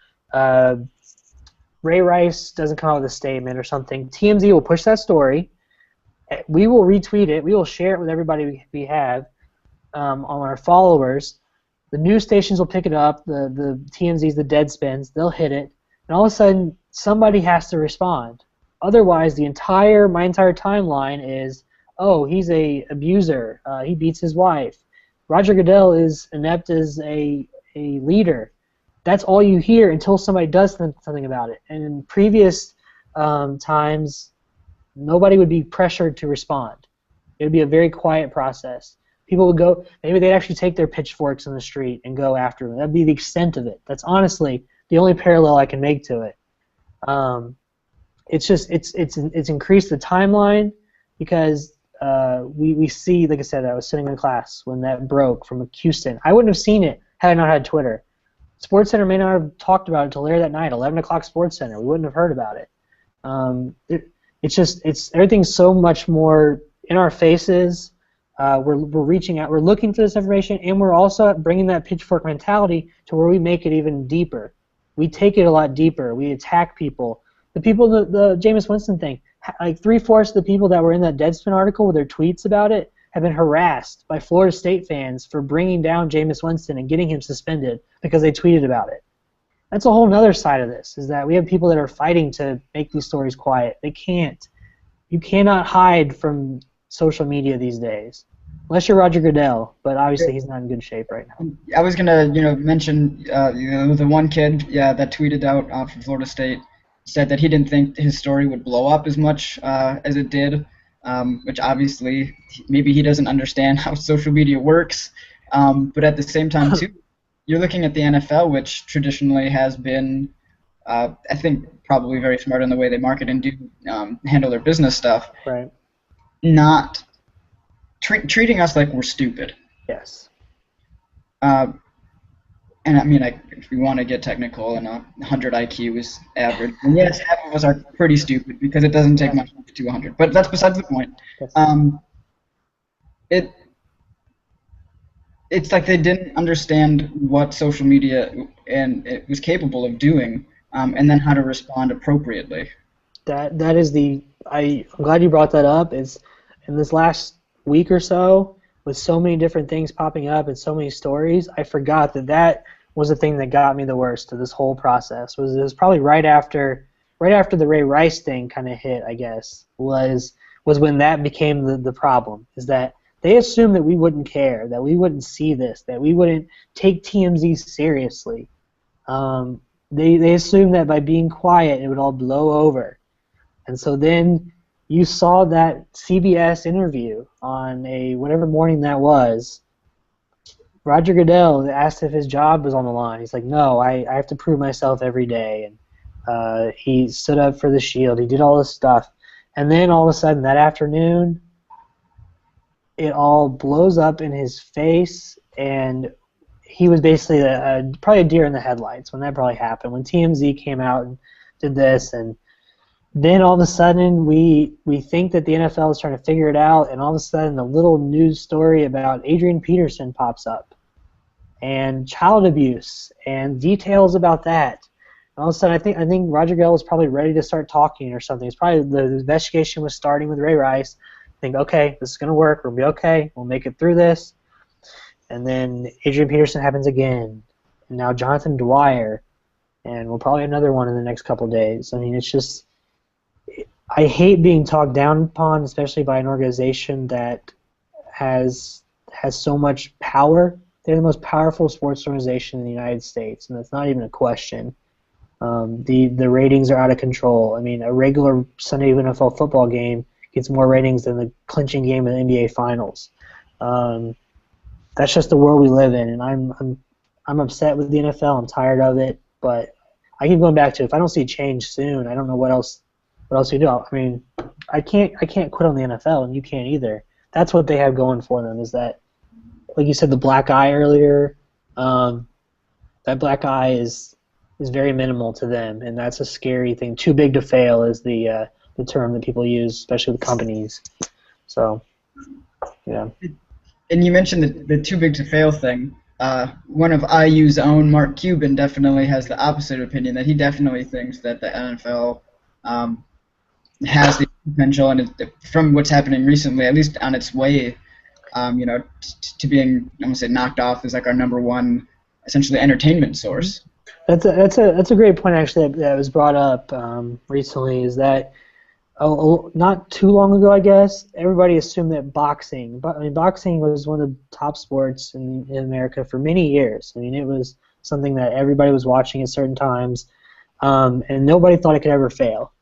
Ray Rice doesn't come out with a statement or something, TMZ will push that story. We will retweet it. We will share it with everybody we have on our followers. The news stations will pick it up. The TMZs, the Deadspins, they'll hit it, and all of a sudden somebody has to respond. Otherwise, my entire timeline is, oh, he's a abuser. He beats his wife. Roger Goodell is inept as a leader. That's all you hear until somebody does something about it. And in previous times, nobody would be pressured to respond. It would be a very quiet process. People would go, maybe they'd actually take their pitchforks in the street and go after them. That'd be the extent of it. That's honestly the only parallel I can make to it. It's increased the timeline because we see, like I said, I was sitting in class when that broke from Houston. I wouldn't have seen it had I not had Twitter. SportsCenter may not have talked about it until later that night, 11 o'clock SportsCenter. We wouldn't have heard about it. Everything's so much more in our faces. We're reaching out. We're looking for this information, and we're also bringing that pitchfork mentality to where we make it even deeper. We take it a lot deeper. We attack people. The Jameis Winston thing, like 3/4 of the people that were in that Deadspin article with their tweets about it have been harassed by Florida State fans for bringing down Jameis Winston and getting him suspended because they tweeted about it. That's a whole other side of this, is that we have people that are fighting to make these stories quiet. They can't. You cannot hide from social media these days, unless you're Roger Goodell, but obviously he's not in good shape right now.
I was gonna, mention, the one kid, that tweeted out from Florida State, said that he didn't think his story would blow up as much as it did, which obviously maybe he doesn't understand how social media works. But at the same time, too, you're looking at the NFL, which traditionally has been, I think, probably very smart in the way they market and do handle their business stuff.
Right.
Not treating us like we're stupid.
Yes.
And I mean, if we want to get technical, and 100 IQ is average, and yes, half of us are pretty stupid because it doesn't take much to get to 100. But that's besides the point. Yes. It's like they didn't understand what social media and it was capable of doing, and then how to respond appropriately.
That is I'm glad you brought that up. Is in this last week or so, with so many different things popping up and so many stories, I forgot that was the thing that got me the worst of this whole process. It was probably right after the Ray Rice thing kind of hit, I guess, was when that became the problem. Is that they assumed that we wouldn't care, that we wouldn't see this, that we wouldn't take TMZ seriously. They assumed that by being quiet it would all blow over. And so then you saw that CBS interview on whatever morning that was. Roger Goodell asked if his job was on the line. He's like, no, I have to prove myself every day. And he stood up for the Shield. He did all this stuff. And then all of a sudden that afternoon, it all blows up in his face, and he was basically probably a deer in the headlights when that probably happened, when TMZ came out and did this. And then all of a sudden we think that the NFL is trying to figure it out, and all of a sudden a little news story about Adrian Peterson pops up, and child abuse, and details about that. And all of a sudden I think Roger Goodell was probably ready to start talking or something. It's probably the investigation was starting with Ray Rice. Think, okay, this is going to work. We'll be okay. We'll make it through this. And then Adrian Peterson happens again. And now Jonathan Dwyer. And we'll probably have another one in the next couple of days. I mean, it's just, I hate being talked down upon, especially by an organization that has so much power. They're the most powerful sports organization in the United States, and that's not even a question. The ratings are out of control. I mean, a regular Sunday NFL football game gets more ratings than the clinching game in the NBA Finals. That's just the world we live in, and I'm upset with the NFL. I'm tired of it, but I keep going back to if I don't see change soon, I don't know what else we do. I mean, I can't quit on the NFL, and you can't either. That's what they have going for them is that, like you said, the black eye earlier. That black eye is very minimal to them, and that's a scary thing. Too big to fail is the term that people use, especially with companies. So, yeah.
And you mentioned the too big to fail thing. One of IU's own, Mark Cuban, definitely has the opposite opinion, that he definitely thinks that the NFL has the potential, and from what's happening recently, at least on its way, to being, I'm gonna say, knocked off as like our number one, essentially, entertainment source.
That's a great point actually that was brought up recently. Is that not too long ago, I guess, everybody assumed that boxing was one of the top sports in America for many years. I mean, it was something that everybody was watching at certain times, and nobody thought it could ever fail.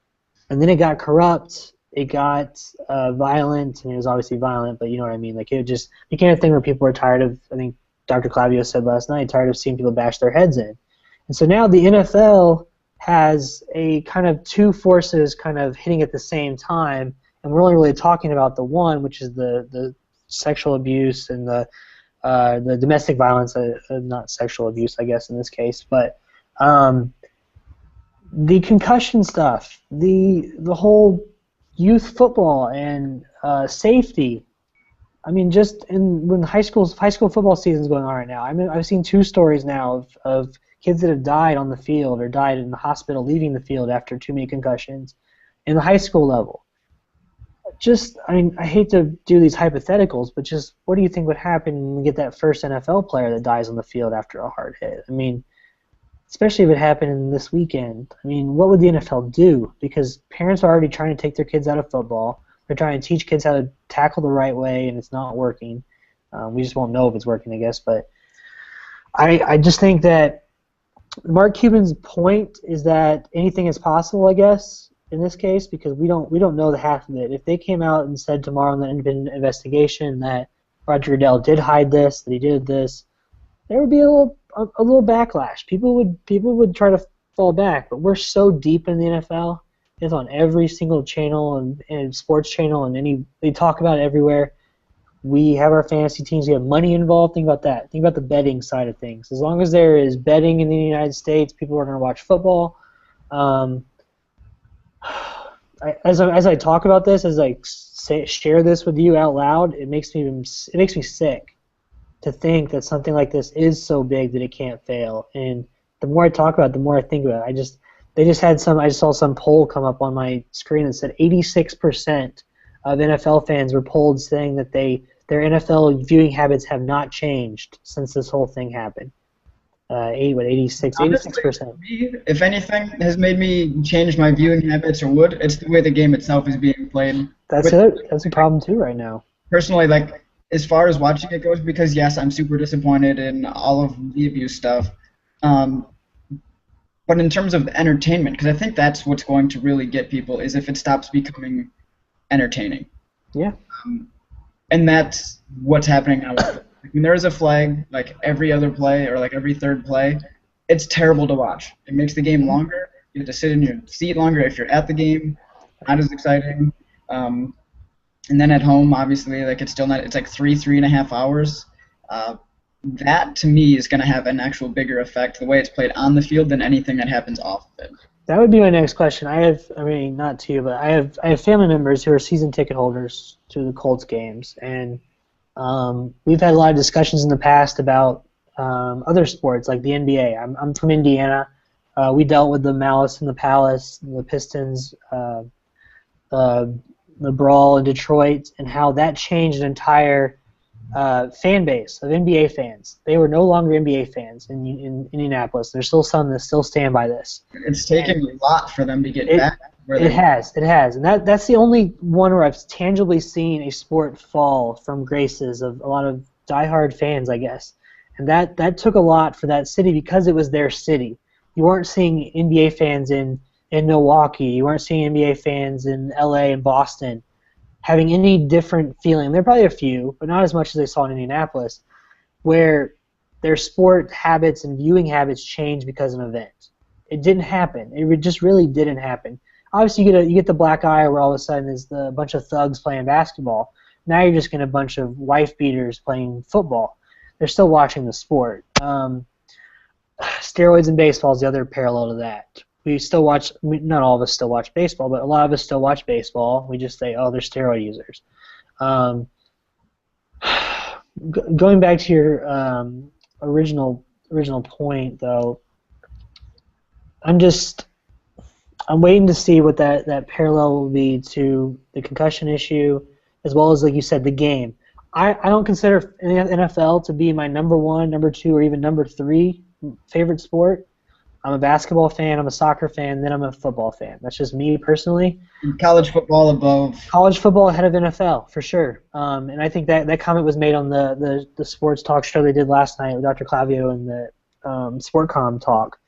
And then it got corrupt, it got violent. I mean, it was obviously violent, but you know what I mean. Like, it just became a thing where people were tired of, I think Dr. Clavio said last night, tired of seeing people bash their heads in. And so now the NFL has a kind of two forces kind of hitting at the same time, and we're only really talking about the one, which is the sexual abuse and the domestic violence, not sexual abuse, I guess, in this case, but the concussion stuff, the whole youth football and safety. I mean, just when high school football season is going on right now, I mean, I've seen 2 stories now of kids that have died on the field or died in the hospital leaving the field after too many concussions in the high school level. I mean, I hate to do these hypotheticals, but just what do you think would happen when we get that first NFL player that dies on the field after a hard hit? I mean, especially if it happened this weekend. I mean, what would the NFL do? Because parents are already trying to take their kids out of football. They're trying to teach kids how to tackle the right way, and it's not working. We just won't know if it's working, I guess. But I just think that Mark Cuban's point is that anything is possible, I guess, in this case, because we don't know the half of it. If they came out and said tomorrow in the independent investigation that Roger Goodell did hide this, that he did this, there would be a little backlash. People would try to fall back, but we're so deep in the NFL. It's on every single channel and sports channel, and they talk about it everywhere. We have our fantasy teams. We have money involved. Think about that. Think about the betting side of things. As long as there is betting in the United States, people are going to watch football. As I talk about this, as I share this with you out loud, it makes me sick to think that something like this is so big that it can't fail. And the more I talk about it, the more I think about it. I just saw some poll come up on my screen that said 86% of NFL fans were polled saying that their NFL viewing habits have not changed since this whole thing happened. 86%.
If anything has made me change my viewing habits it's the way the game itself is being played.
That's a problem too right now.
Personally, like, as far as watching it goes, because yes, I'm super disappointed in all of the abuse stuff. But in terms of entertainment, because I think that's what's going to really get people, is if it stops becoming entertaining.
Yeah.
And that's what's happening now. When there is a flag, like every other play or like every third play, it's terrible to watch. It makes the game longer. You have to sit in your seat longer if you're at the game. Not as exciting. And then at home, obviously, like it's like 3.5 hours. That to me is going to have an actual bigger effect, the way it's played on the field, than anything that happens off of it.
That would be my next question. Not to you, but I have family members who are season ticket holders to the Colts games, and we've had a lot of discussions in the past about other sports like the NBA. I'm from Indiana. We dealt with the Malice in the Palace, the Pistons, the brawl in Detroit, and how that changed an entire fan base of NBA fans. They were no longer NBA fans in Indianapolis. There's still some that still stand by this.
It's taken a lot for them to get back. where
It
they
has, it has, and that's the only one where I've tangibly seen a sport fall from graces of a lot of diehard fans, I guess, and that took a lot for that city because it was their city. You weren't seeing NBA fans in Milwaukee, you weren't seeing NBA fans in LA and Boston having any different feeling. There are probably a few, but not as much as they saw in Indianapolis, where their sport habits and viewing habits changed because of an event. It didn't happen. It just really didn't happen. Obviously, you get the black eye where all of a sudden there's a bunch of thugs playing basketball. Now you're just getting a bunch of wife beaters playing football. They're still watching the sport. Steroids in baseball is the other parallel to that. We still watch. Not all of us still watch baseball, but a lot of us still watch baseball. We just say, "Oh, they're steroid users." Going back to your original point, though, I'm waiting to see what that parallel will be to the concussion issue, as well as, like you said, the game. I don't consider NFL to be my number one, number two, or even number three favorite sport. I'm a basketball fan, I'm a soccer fan, then I'm a football fan. That's just me personally.
And college football above.
College football ahead of NFL, for sure. And I think that comment was made on the sports talk show they did last night with Dr. Clavio and the Sportcom talk.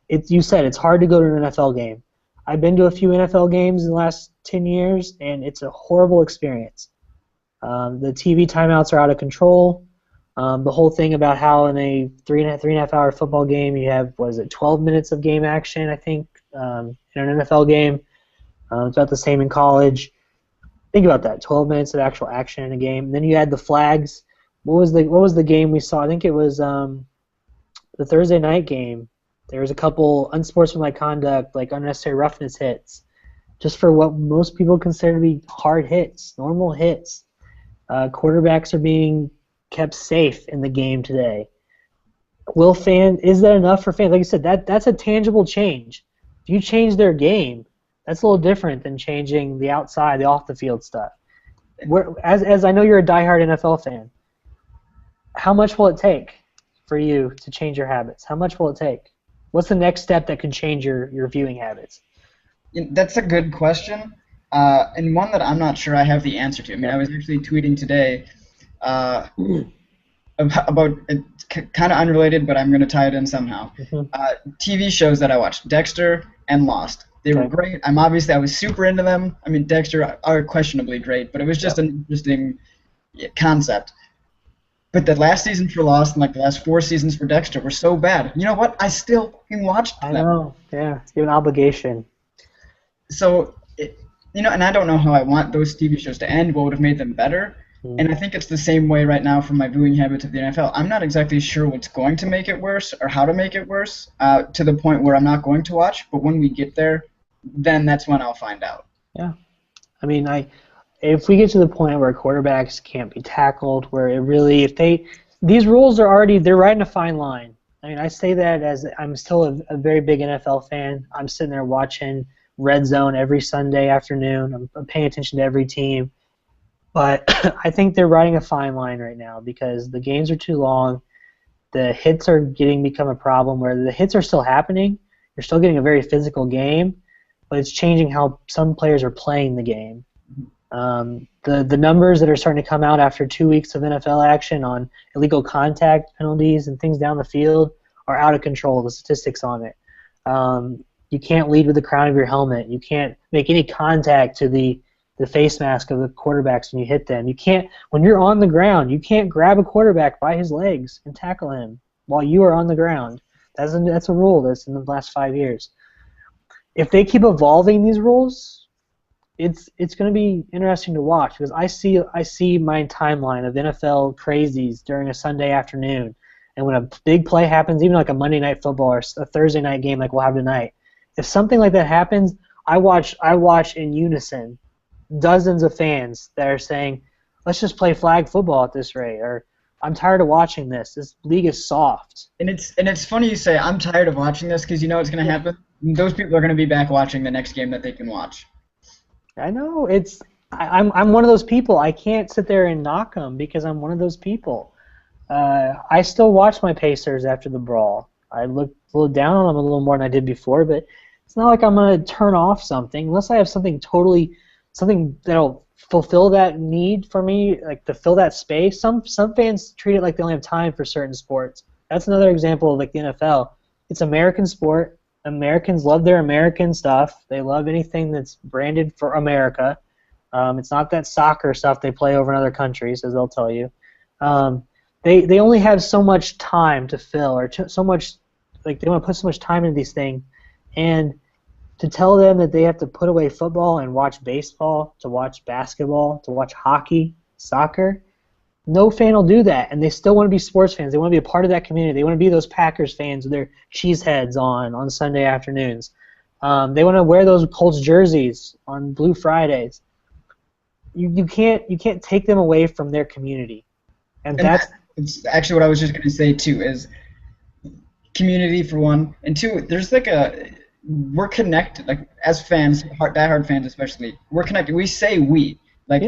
You said it's hard to go to an NFL game. I've been to a few NFL games in the last 10 years, and it's a horrible experience. The TV timeouts are out of control. The whole thing about how in a three and a half hour football game you have, 12 minutes of game action, I think, in an NFL game. It's about the same in college. Think about that, 12 minutes of actual action in a game. And then you add the flags. What was the game we saw? I think it was the Thursday night game. There was a couple unsportsmanlike conduct, like unnecessary roughness hits, just for what most people consider to be hard hits, normal hits. Quarterbacks are being kept safe in the game today. Is that enough for fans? Like I said, that's a tangible change. If you change their game, that's a little different than changing the outside, the off the field stuff. As I know you're a diehard NFL fan, how much will it take for you to change your habits? How much will it take? What's the next step that can change your viewing habits?
That's a good question, and one that I'm not sure I have the answer to. I mean, I was actually tweeting today about kind of unrelated, but I'm going to tie it in somehow. TV shows that I watched, Dexter and Lost. They were great. I was super into them. I mean, Dexter are questionably great, but it was just an interesting concept. But the last season for Lost and like the last 4 seasons for Dexter were so bad. You know what? I still fucking watched them.
I know. Yeah, it's an obligation.
So, and I don't know how I want those TV shows to end. What would have made them better? And I think it's the same way right now for my viewing habits of the NFL. I'm not exactly sure what's going to make it worse or how to make it worse to the point where I'm not going to watch. But when we get there, then that's when I'll find out.
Yeah. I mean, if we get to the point where quarterbacks can't be tackled, where these rules they're right in a fine line. I mean, I say that as I'm still a very big NFL fan. I'm sitting there watching Red Zone every Sunday afternoon. I'm paying attention to every team. But I think they're riding a fine line right now because the games are too long. The hits are become a problem where the hits are still happening. You're still getting a very physical game, but it's changing how some players are playing the game. The numbers that are starting to come out after 2 weeks of NFL action on illegal contact penalties and things down the field are out of control, the statistics on it. You can't lead with the crown of your helmet. You can't make any contact to the face mask of the quarterbacks when you hit them. When you're on the ground, you can't grab a quarterback by his legs and tackle him while you are on the ground. That's a rule that's in the last 5 years. If they keep evolving these rules, it's going to be interesting to watch because I see my timeline of NFL crazies during a Sunday afternoon, and when a big play happens, even like a Monday Night Football or a Thursday night game like we'll have tonight, if something like that happens, I watch in unison dozens of fans that are saying, let's just play flag football at this rate, or I'm tired of watching this. This league is soft.
And it's funny you say I'm tired of watching this because you know what's going to happen? Those people are going to be back watching the next game that they can watch.
I know. I'm one of those people. I can't sit there and knock them because I'm one of those people. I still watch my Pacers after the brawl. I look down on them a little more than I did before, but It's not like I'm going to turn off something unless I have something that'll fulfill that need for me, like to fill that space. Some fans treat it like they only have time for certain sports. That's another example of like the NFL. It's American sport. Americans love their American stuff. They love anything that's branded for America. It's not that soccer stuff they play over in other countries, as they'll tell you. They only have so much time to fill, or so much, like they want to put so much time into these things, and to tell them that they have to put away football and watch baseball, to watch basketball, to watch hockey, soccer, no fan will do that, and they still want to be sports fans. They want to be a part of that community. They want to be those Packers fans with their cheeseheads on Sunday afternoons. They want to wear those Colts jerseys on Blue Fridays. You can't take them away from their community, and
it's actually what I was just going to say too, is community for one, and two, there's like we're connected, like as fans, diehard fans especially, we're connected. We say we, like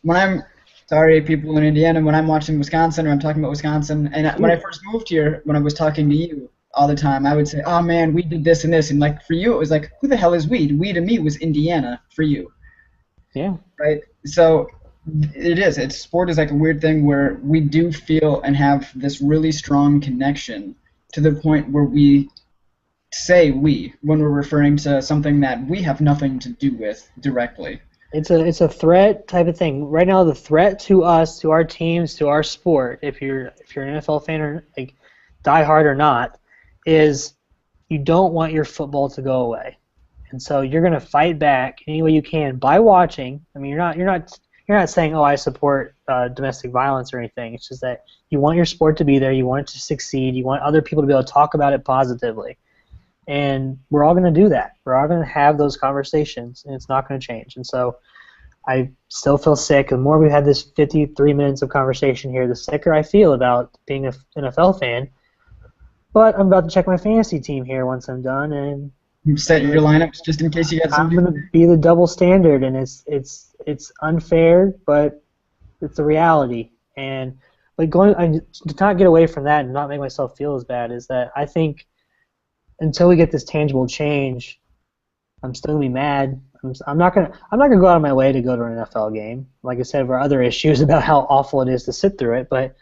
when I'm sorry, people in Indiana, when I'm watching Wisconsin or I'm talking about Wisconsin, and when I first moved here, when I was talking to you all the time, I would say, oh man, we did this and this, and like for you it was like, who the hell is we? We to me was Indiana for you.
Yeah.
Right. So sport is like a weird thing where we do feel and have this really strong connection to the point where we say we when we're referring to something that we have nothing to do with directly.
It's a threat type of thing. Right now, the threat to us, to our teams, to our sport, if you're an NFL fan or like diehard or not, is you don't want your football to go away, and so you're going to fight back any way you can by watching. I mean, you're not saying, oh, I support domestic violence or anything. It's just that you want your sport to be there, you want it to succeed, you want other people to be able to talk about it positively. And we're all going to do that. We're all going to have those conversations, and it's not going to change. And so I still feel sick. The more we've had this 53 minutes of conversation here, the sicker I feel about being an NFL fan. But I'm about to check my fantasy team here once I'm done, and
set your lineups just in case you got some.
I'm going to be the double standard, and it's unfair, but it's a reality. And but to not get away from that and not make myself feel as bad is that I think until we get this tangible change, I'm still gonna be mad. I'm not gonna go out of my way to go to an NFL game. Like I said, there are other issues about how awful it is to sit through it, but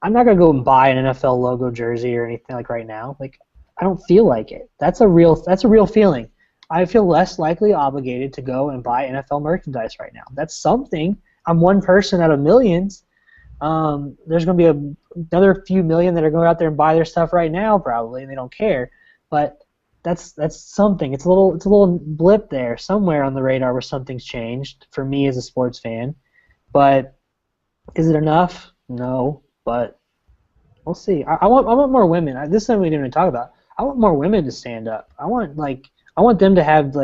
I'm not gonna go and buy an NFL logo jersey or anything like right now. Like I don't feel like it. That's a real feeling. I feel less likely obligated to go and buy NFL merchandise right now. That's something. I'm one person out of millions. There's gonna be another few million that are going out there and buy their stuff right now probably, and they don't care. But that's something. It's a little blip there somewhere on the radar where something's changed for me as a sports fan. But is it enough? No. But we'll see. I want more women. This is something we didn't even talk about. I want more women to stand up. I want them to have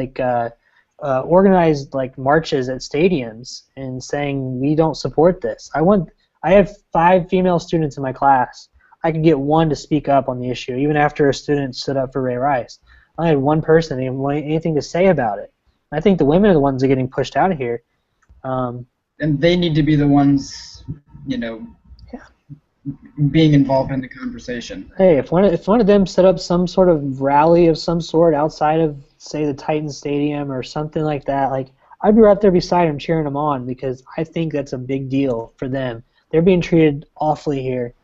organized like marches at stadiums and saying we don't support this. I have 5 female students in my class. I could get one to speak up on the issue, even after a student stood up for Ray Rice. I had one person that didn't want anything to say about it. I think the women are the ones that are getting pushed out of here.
And they need to be the ones, being involved in the conversation.
Hey, if one of them set up some sort of rally of some sort outside of, say, the Titans Stadium or something like that, like I'd be right there beside them cheering them on because I think that's a big deal for them. They're being treated awfully here.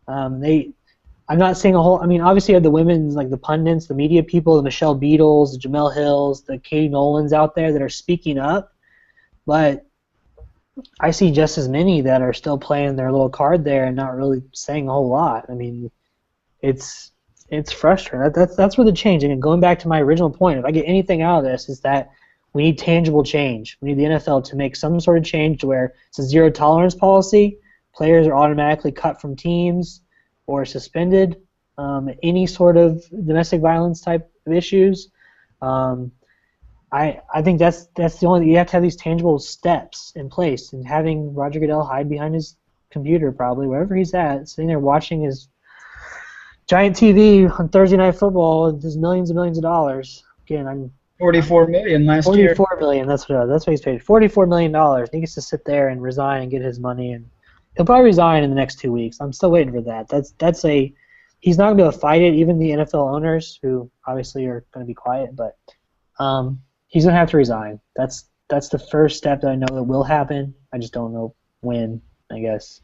I'm not saying obviously you have the women's, like the pundits, the media people, the Michelle Beadles, the Jamel Hills, the Katie Nolans out there that are speaking up, but I see just as many that are still playing their little card there and not really saying a whole lot. I mean, it's frustrating. That's where the change. And going back to my original point, if I get anything out of this, is that we need tangible change. We need the NFL to make some sort of change to where it's a zero tolerance policy. Players are automatically cut from teams or suspended. Any sort of domestic violence type of issues. I think that's the only. You have to have these tangible steps in place, and having Roger Goodell hide behind his computer, probably wherever he's at, sitting there watching his giant TV on Thursday Night Football with his millions and millions of dollars. Again, I'm
$44 million last year.
$44 million. That's what he's paid. $44 million. He gets to sit there and resign and get his money, and he'll probably resign in the next 2 weeks. I'm still waiting for that. he's not going to be able to fight it. Even the NFL owners, who obviously are going to be quiet, but he's going to have to resign. That's the first step that I know that will happen. I just don't know when, I guess.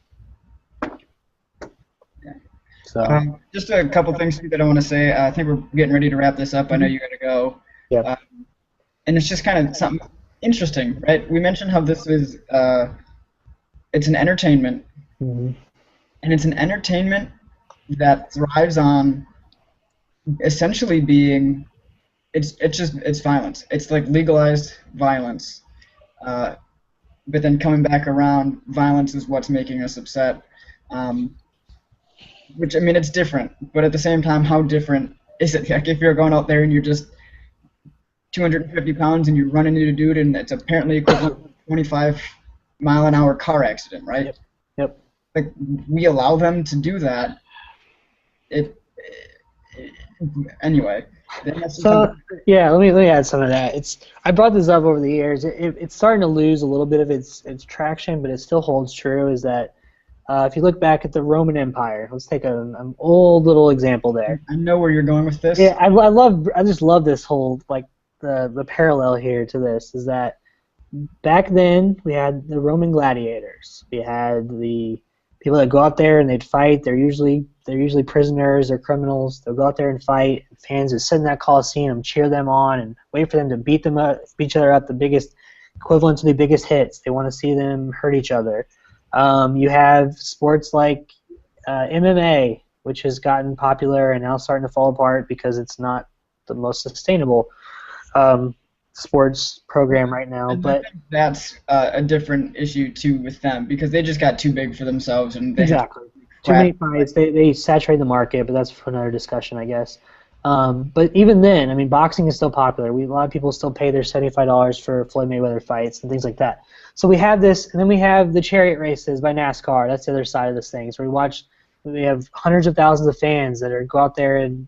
So
just a couple things that I want to say. I think we're getting ready to wrap this up. I know you got to go.
Yeah.
And it's just kind of something interesting, right? We mentioned how this is it's an entertainment,
mm-hmm.
and it's an entertainment that thrives on essentially being it's violence. It's like legalized violence, but then coming back around, violence is what's making us upset. Which, I mean, it's different, but at the same time, how different is it? Like if you're going out there and you're just 250 pounds and you're running into a dude and it's apparently equivalent to a 25-mile-an-hour car accident, right?
Yep.
Like we allow them to do that. Anyway.
So yeah, let me add some of that. I brought this up over the years. It's starting to lose a little bit of its traction, but it still holds true. Is that if you look back at the Roman Empire, let's take an old little example there.
I know where you're going with this.
Yeah, I just love this whole the parallel here to this is that back then we had the Roman gladiators. We had the people that go out there and they'd fight. They're usually prisoners. They're criminals. They'll go out there and fight. Fans would sit in that coliseum and cheer them on and wait for them to beat each other up. The biggest equivalent to the biggest hits. They want to see them hurt each other. You have sports like MMA, which has gotten popular and now starting to fall apart because it's not the most sustainable sports program right now. But
that's a different issue too with them because they just got too big for themselves and
exactly too many fights. They saturate the market, but that's for another discussion, I guess. But even then, I mean, boxing is still popular. A lot of people still pay their $75 for Floyd Mayweather fights and things like that. So we have this, and then we have the chariot races by NASCAR. That's the other side of this thing. So we have hundreds of thousands of fans that go out there and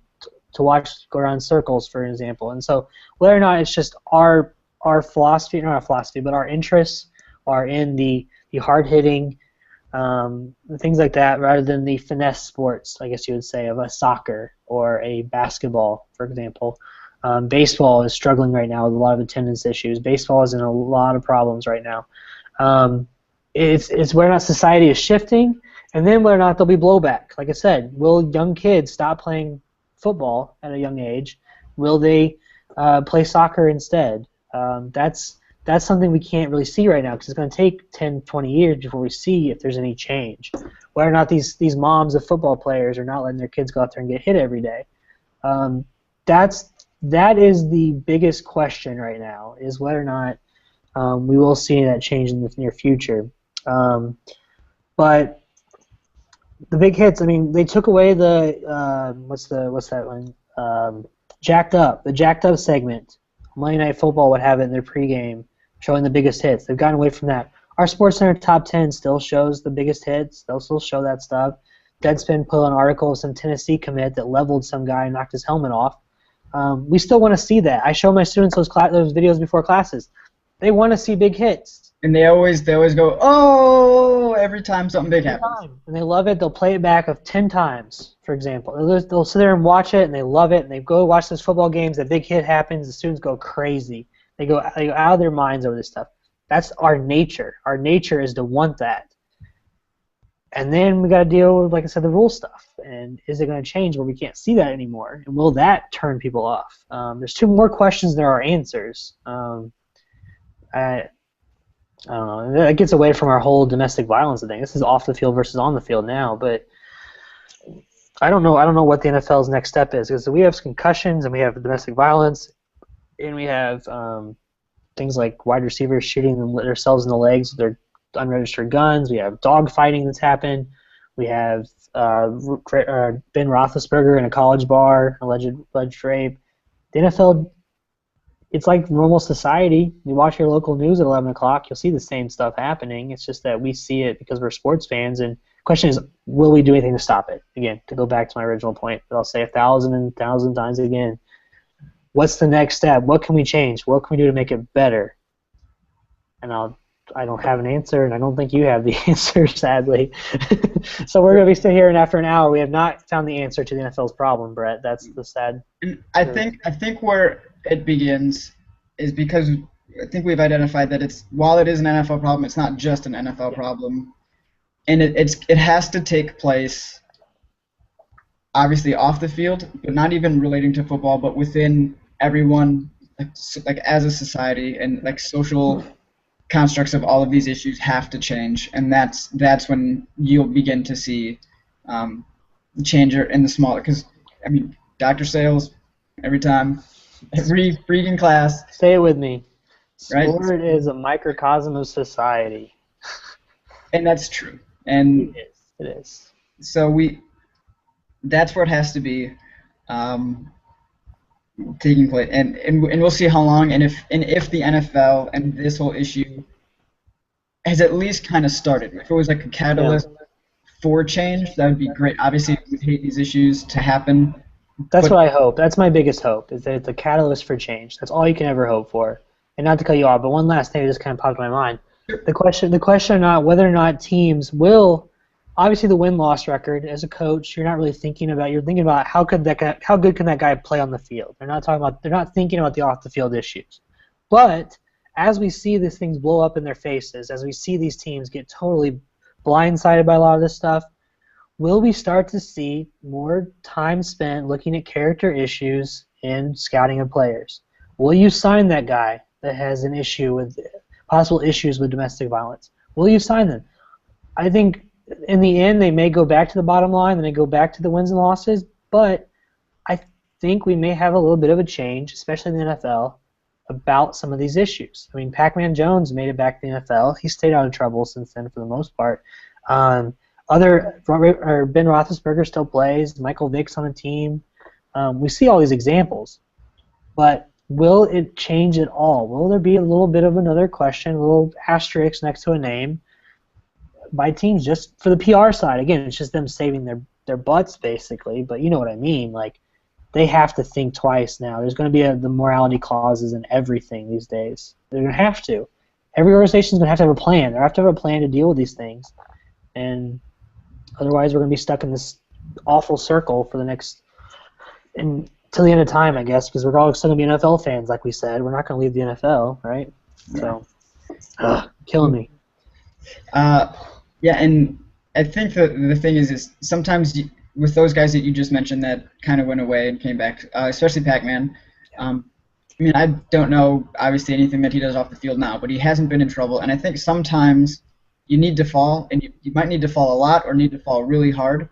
to watch go around circles, for example. And so whether or not it's just our philosophy, not our philosophy, but our interests are in the hard-hitting, things like that, rather than the finesse sports, I guess you would say, of a soccer or a basketball, for example. Baseball is struggling right now with a lot of attendance issues. Baseball is in a lot of problems right now. It's whether or not society is shifting, and then whether or not there'll be blowback. Like I said, will young kids stop playing football at a young age? Will they play soccer instead? That's something we can't really see right now because it's going to take 10, 20 years before we see if there's any change. Whether or not these moms of football players are not letting their kids go out there and get hit every day. That is the biggest question right now, is whether or not we will see that change in the near future. But the big hits, I mean, they took away the what's that one? Jacked Up, the Jacked Up segment. Monday Night Football would have it in their pregame, showing the biggest hits. They've gotten away from that. Our SportsCenter Top 10 still shows the biggest hits. They'll still show that stuff. Deadspin put an article of some Tennessee commit that leveled some guy and knocked his helmet off. We still want to see that. I show my students those videos before classes. They want to see big hits.
And they always go, oh, every time something big happens.
And they love it. They'll play it back 10 times, for example. They'll sit there and watch it, and they love it, and they go watch those football games. That big hit happens. The students go crazy. They go out of their minds over this stuff. That's our nature. Our nature is to want that. And then we got to deal with, like I said, the rule stuff. And is it going to change where we can't see that anymore? And will that turn people off? There's two more questions than there are answers. I don't know. That gets away from our whole domestic violence thing. This is off the field versus on the field now. But I don't know. I don't know what the NFL's next step is, because we have concussions and we have domestic violence, and we have things like wide receivers shooting themselves in the legs with their unregistered guns. We have dog fighting that's happened. We have Ben Roethlisberger in a college bar, alleged rape. The NFL, it's like normal society. You watch your local news at 11 o'clock, you'll see the same stuff happening. It's just that we see it because we're sports fans. And the question is, will we do anything to stop it? Again, to go back to my original point, but I'll say 1,000 and 1,000 times again, what's the next step? What can we change? What can we do to make it better? And I'll I don't have an answer, and I don't think you have the answer, sadly. So we're going to be sitting here, and after an hour, we have not found the answer to the NFL's problem, Brett. That's the sad.
And I think where it begins is because I think we've identified that while it is an NFL problem, it's not just an NFL problem, and it has to take place obviously off the field, but not even relating to football, but within everyone, like as a society, and like social constructs of all of these issues have to change, and that's when you'll begin to see change in the smaller. Because I mean, Dr. Sales, every freaking class.
Say it with me.
Right?
Sport is a microcosm of society.
And that's true. And
it is.
So that's where it has to be taking place, and we'll see how long, and if the NFL and this whole issue has at least kind of started. If it was like a catalyst for change, that would be great. Obviously, we'd hate these issues to happen.
That's what I hope. That's my biggest hope, is that it's a catalyst for change. That's all you can ever hope for. And not to cut you off, but one last thing that just kind of popped in my mind. The question not whether or not teams will, obviously the win-loss record, as a coach, you're not really thinking about, you're thinking about how good can that guy play on the field. They're not thinking about the off-the-field issues. But as we see these things blow up in their faces, as we see these teams get totally blindsided by a lot of this stuff, will we start to see more time spent looking at character issues in scouting of players? Will you sign that guy that has an issue with possible issues with domestic violence? Will you sign them? I think in the end they may go back to the bottom line and they go back to the wins and losses, but I think we may have a little bit of a change, especially in the NFL, about some of these issues. I mean, Pac-Man Jones made it back to the NFL. He stayed out of trouble since then for the most part. Ben Roethlisberger still plays. Michael Vick's on the team. We see all these examples, but will it change at all? Will there be a little bit of another question, a little asterisk next to a name by teams just for the PR side? Again, it's just them saving their butts basically, but you know what I mean. Like, they have to think twice now. There's going to be the morality clauses in everything these days. They're going to have to. Every organization's going to have a plan. They have to have a plan to deal with these things, and otherwise we're going to be stuck in this awful circle for the next till the end of time, I guess, because we're all still going to be NFL fans, like we said. We're not going to leave the NFL, right? So, killing me.
Yeah, and I think the thing is sometimes with those guys that you just mentioned that kind of went away and came back, especially Pac-Man. I mean, I don't know, obviously, anything that he does off the field now, but he hasn't been in trouble, and I think sometimes you need to fall, and you might need to fall a lot or need to fall really hard,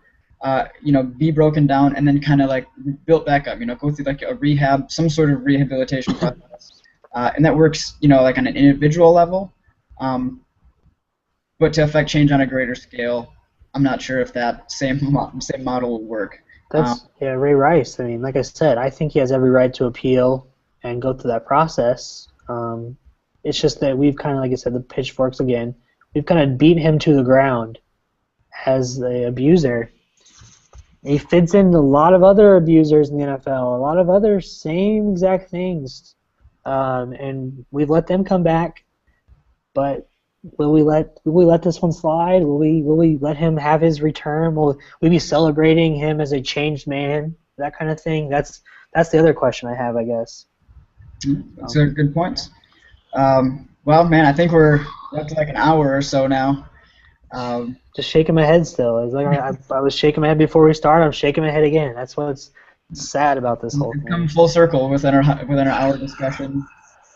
be broken down, and then kind of like built back up, go through like a rehab, some sort of rehabilitation process, and that works, like on an individual level, but to affect change on a greater scale, I'm not sure if that same model will work.
Ray Rice. I mean, like I said, I think he has every right to appeal and go through that process. It's just that we've kind of, like I said, the pitchforks again. We've kind of beaten him to the ground as the abuser. He fits into a lot of other abusers in the NFL, a lot of other same exact things, and we've let them come back. But will we let this one slide? Will we let him have his return? Will we be celebrating him as a changed man? That kind of thing. That's the other question I have, I guess.
That's a good point. Well, man, I think we're up to like an hour or so now.
Just shaking my head still. It's like I was shaking my head before we started. I'm shaking my head again. That's what's sad about this whole thing.
Come full circle within our hour discussion.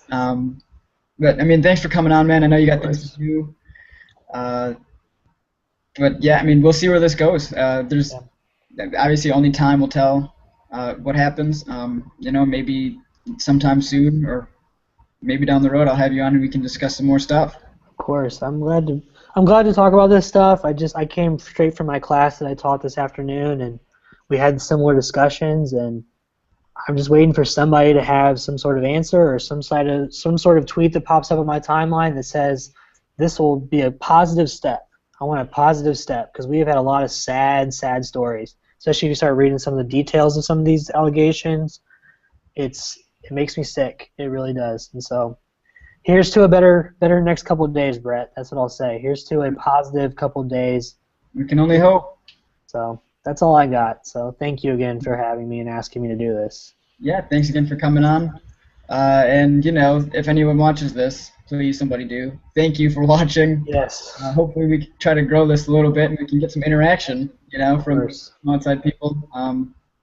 But I mean, thanks for coming on, man. I know you got things to do. But yeah, I mean, we'll see where this goes. There's obviously only time will tell what happens. Maybe sometime soon, or maybe down the road, I'll have you on and we can discuss some more stuff.
Of course, I'm glad to talk about this stuff. I came straight from my class that I taught this afternoon, and we had similar discussions, and I'm just waiting for somebody to have some sort of answer or some sort of tweet that pops up on my timeline that says this will be a positive step. I want a positive step, because we have had a lot of sad stories, especially if you start reading some of the details of some of these allegations. It makes me sick. It really does. And so here's to a better next couple of days, Brett. That's what I'll say. Here's to a positive couple of days.
We can only hope.
So that's all I got. So thank you again for having me and asking me to do this.
Yeah, thanks again for coming on. And, you know, if anyone watches this, please, somebody do. Thank you for watching.
Yes.
Hopefully we can try to grow this a little bit and we can get some interaction, you know, from outside people.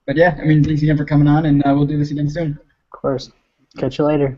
But, yeah, I mean, thanks again for coming on, and we'll do this again soon.
Of course. Catch you later.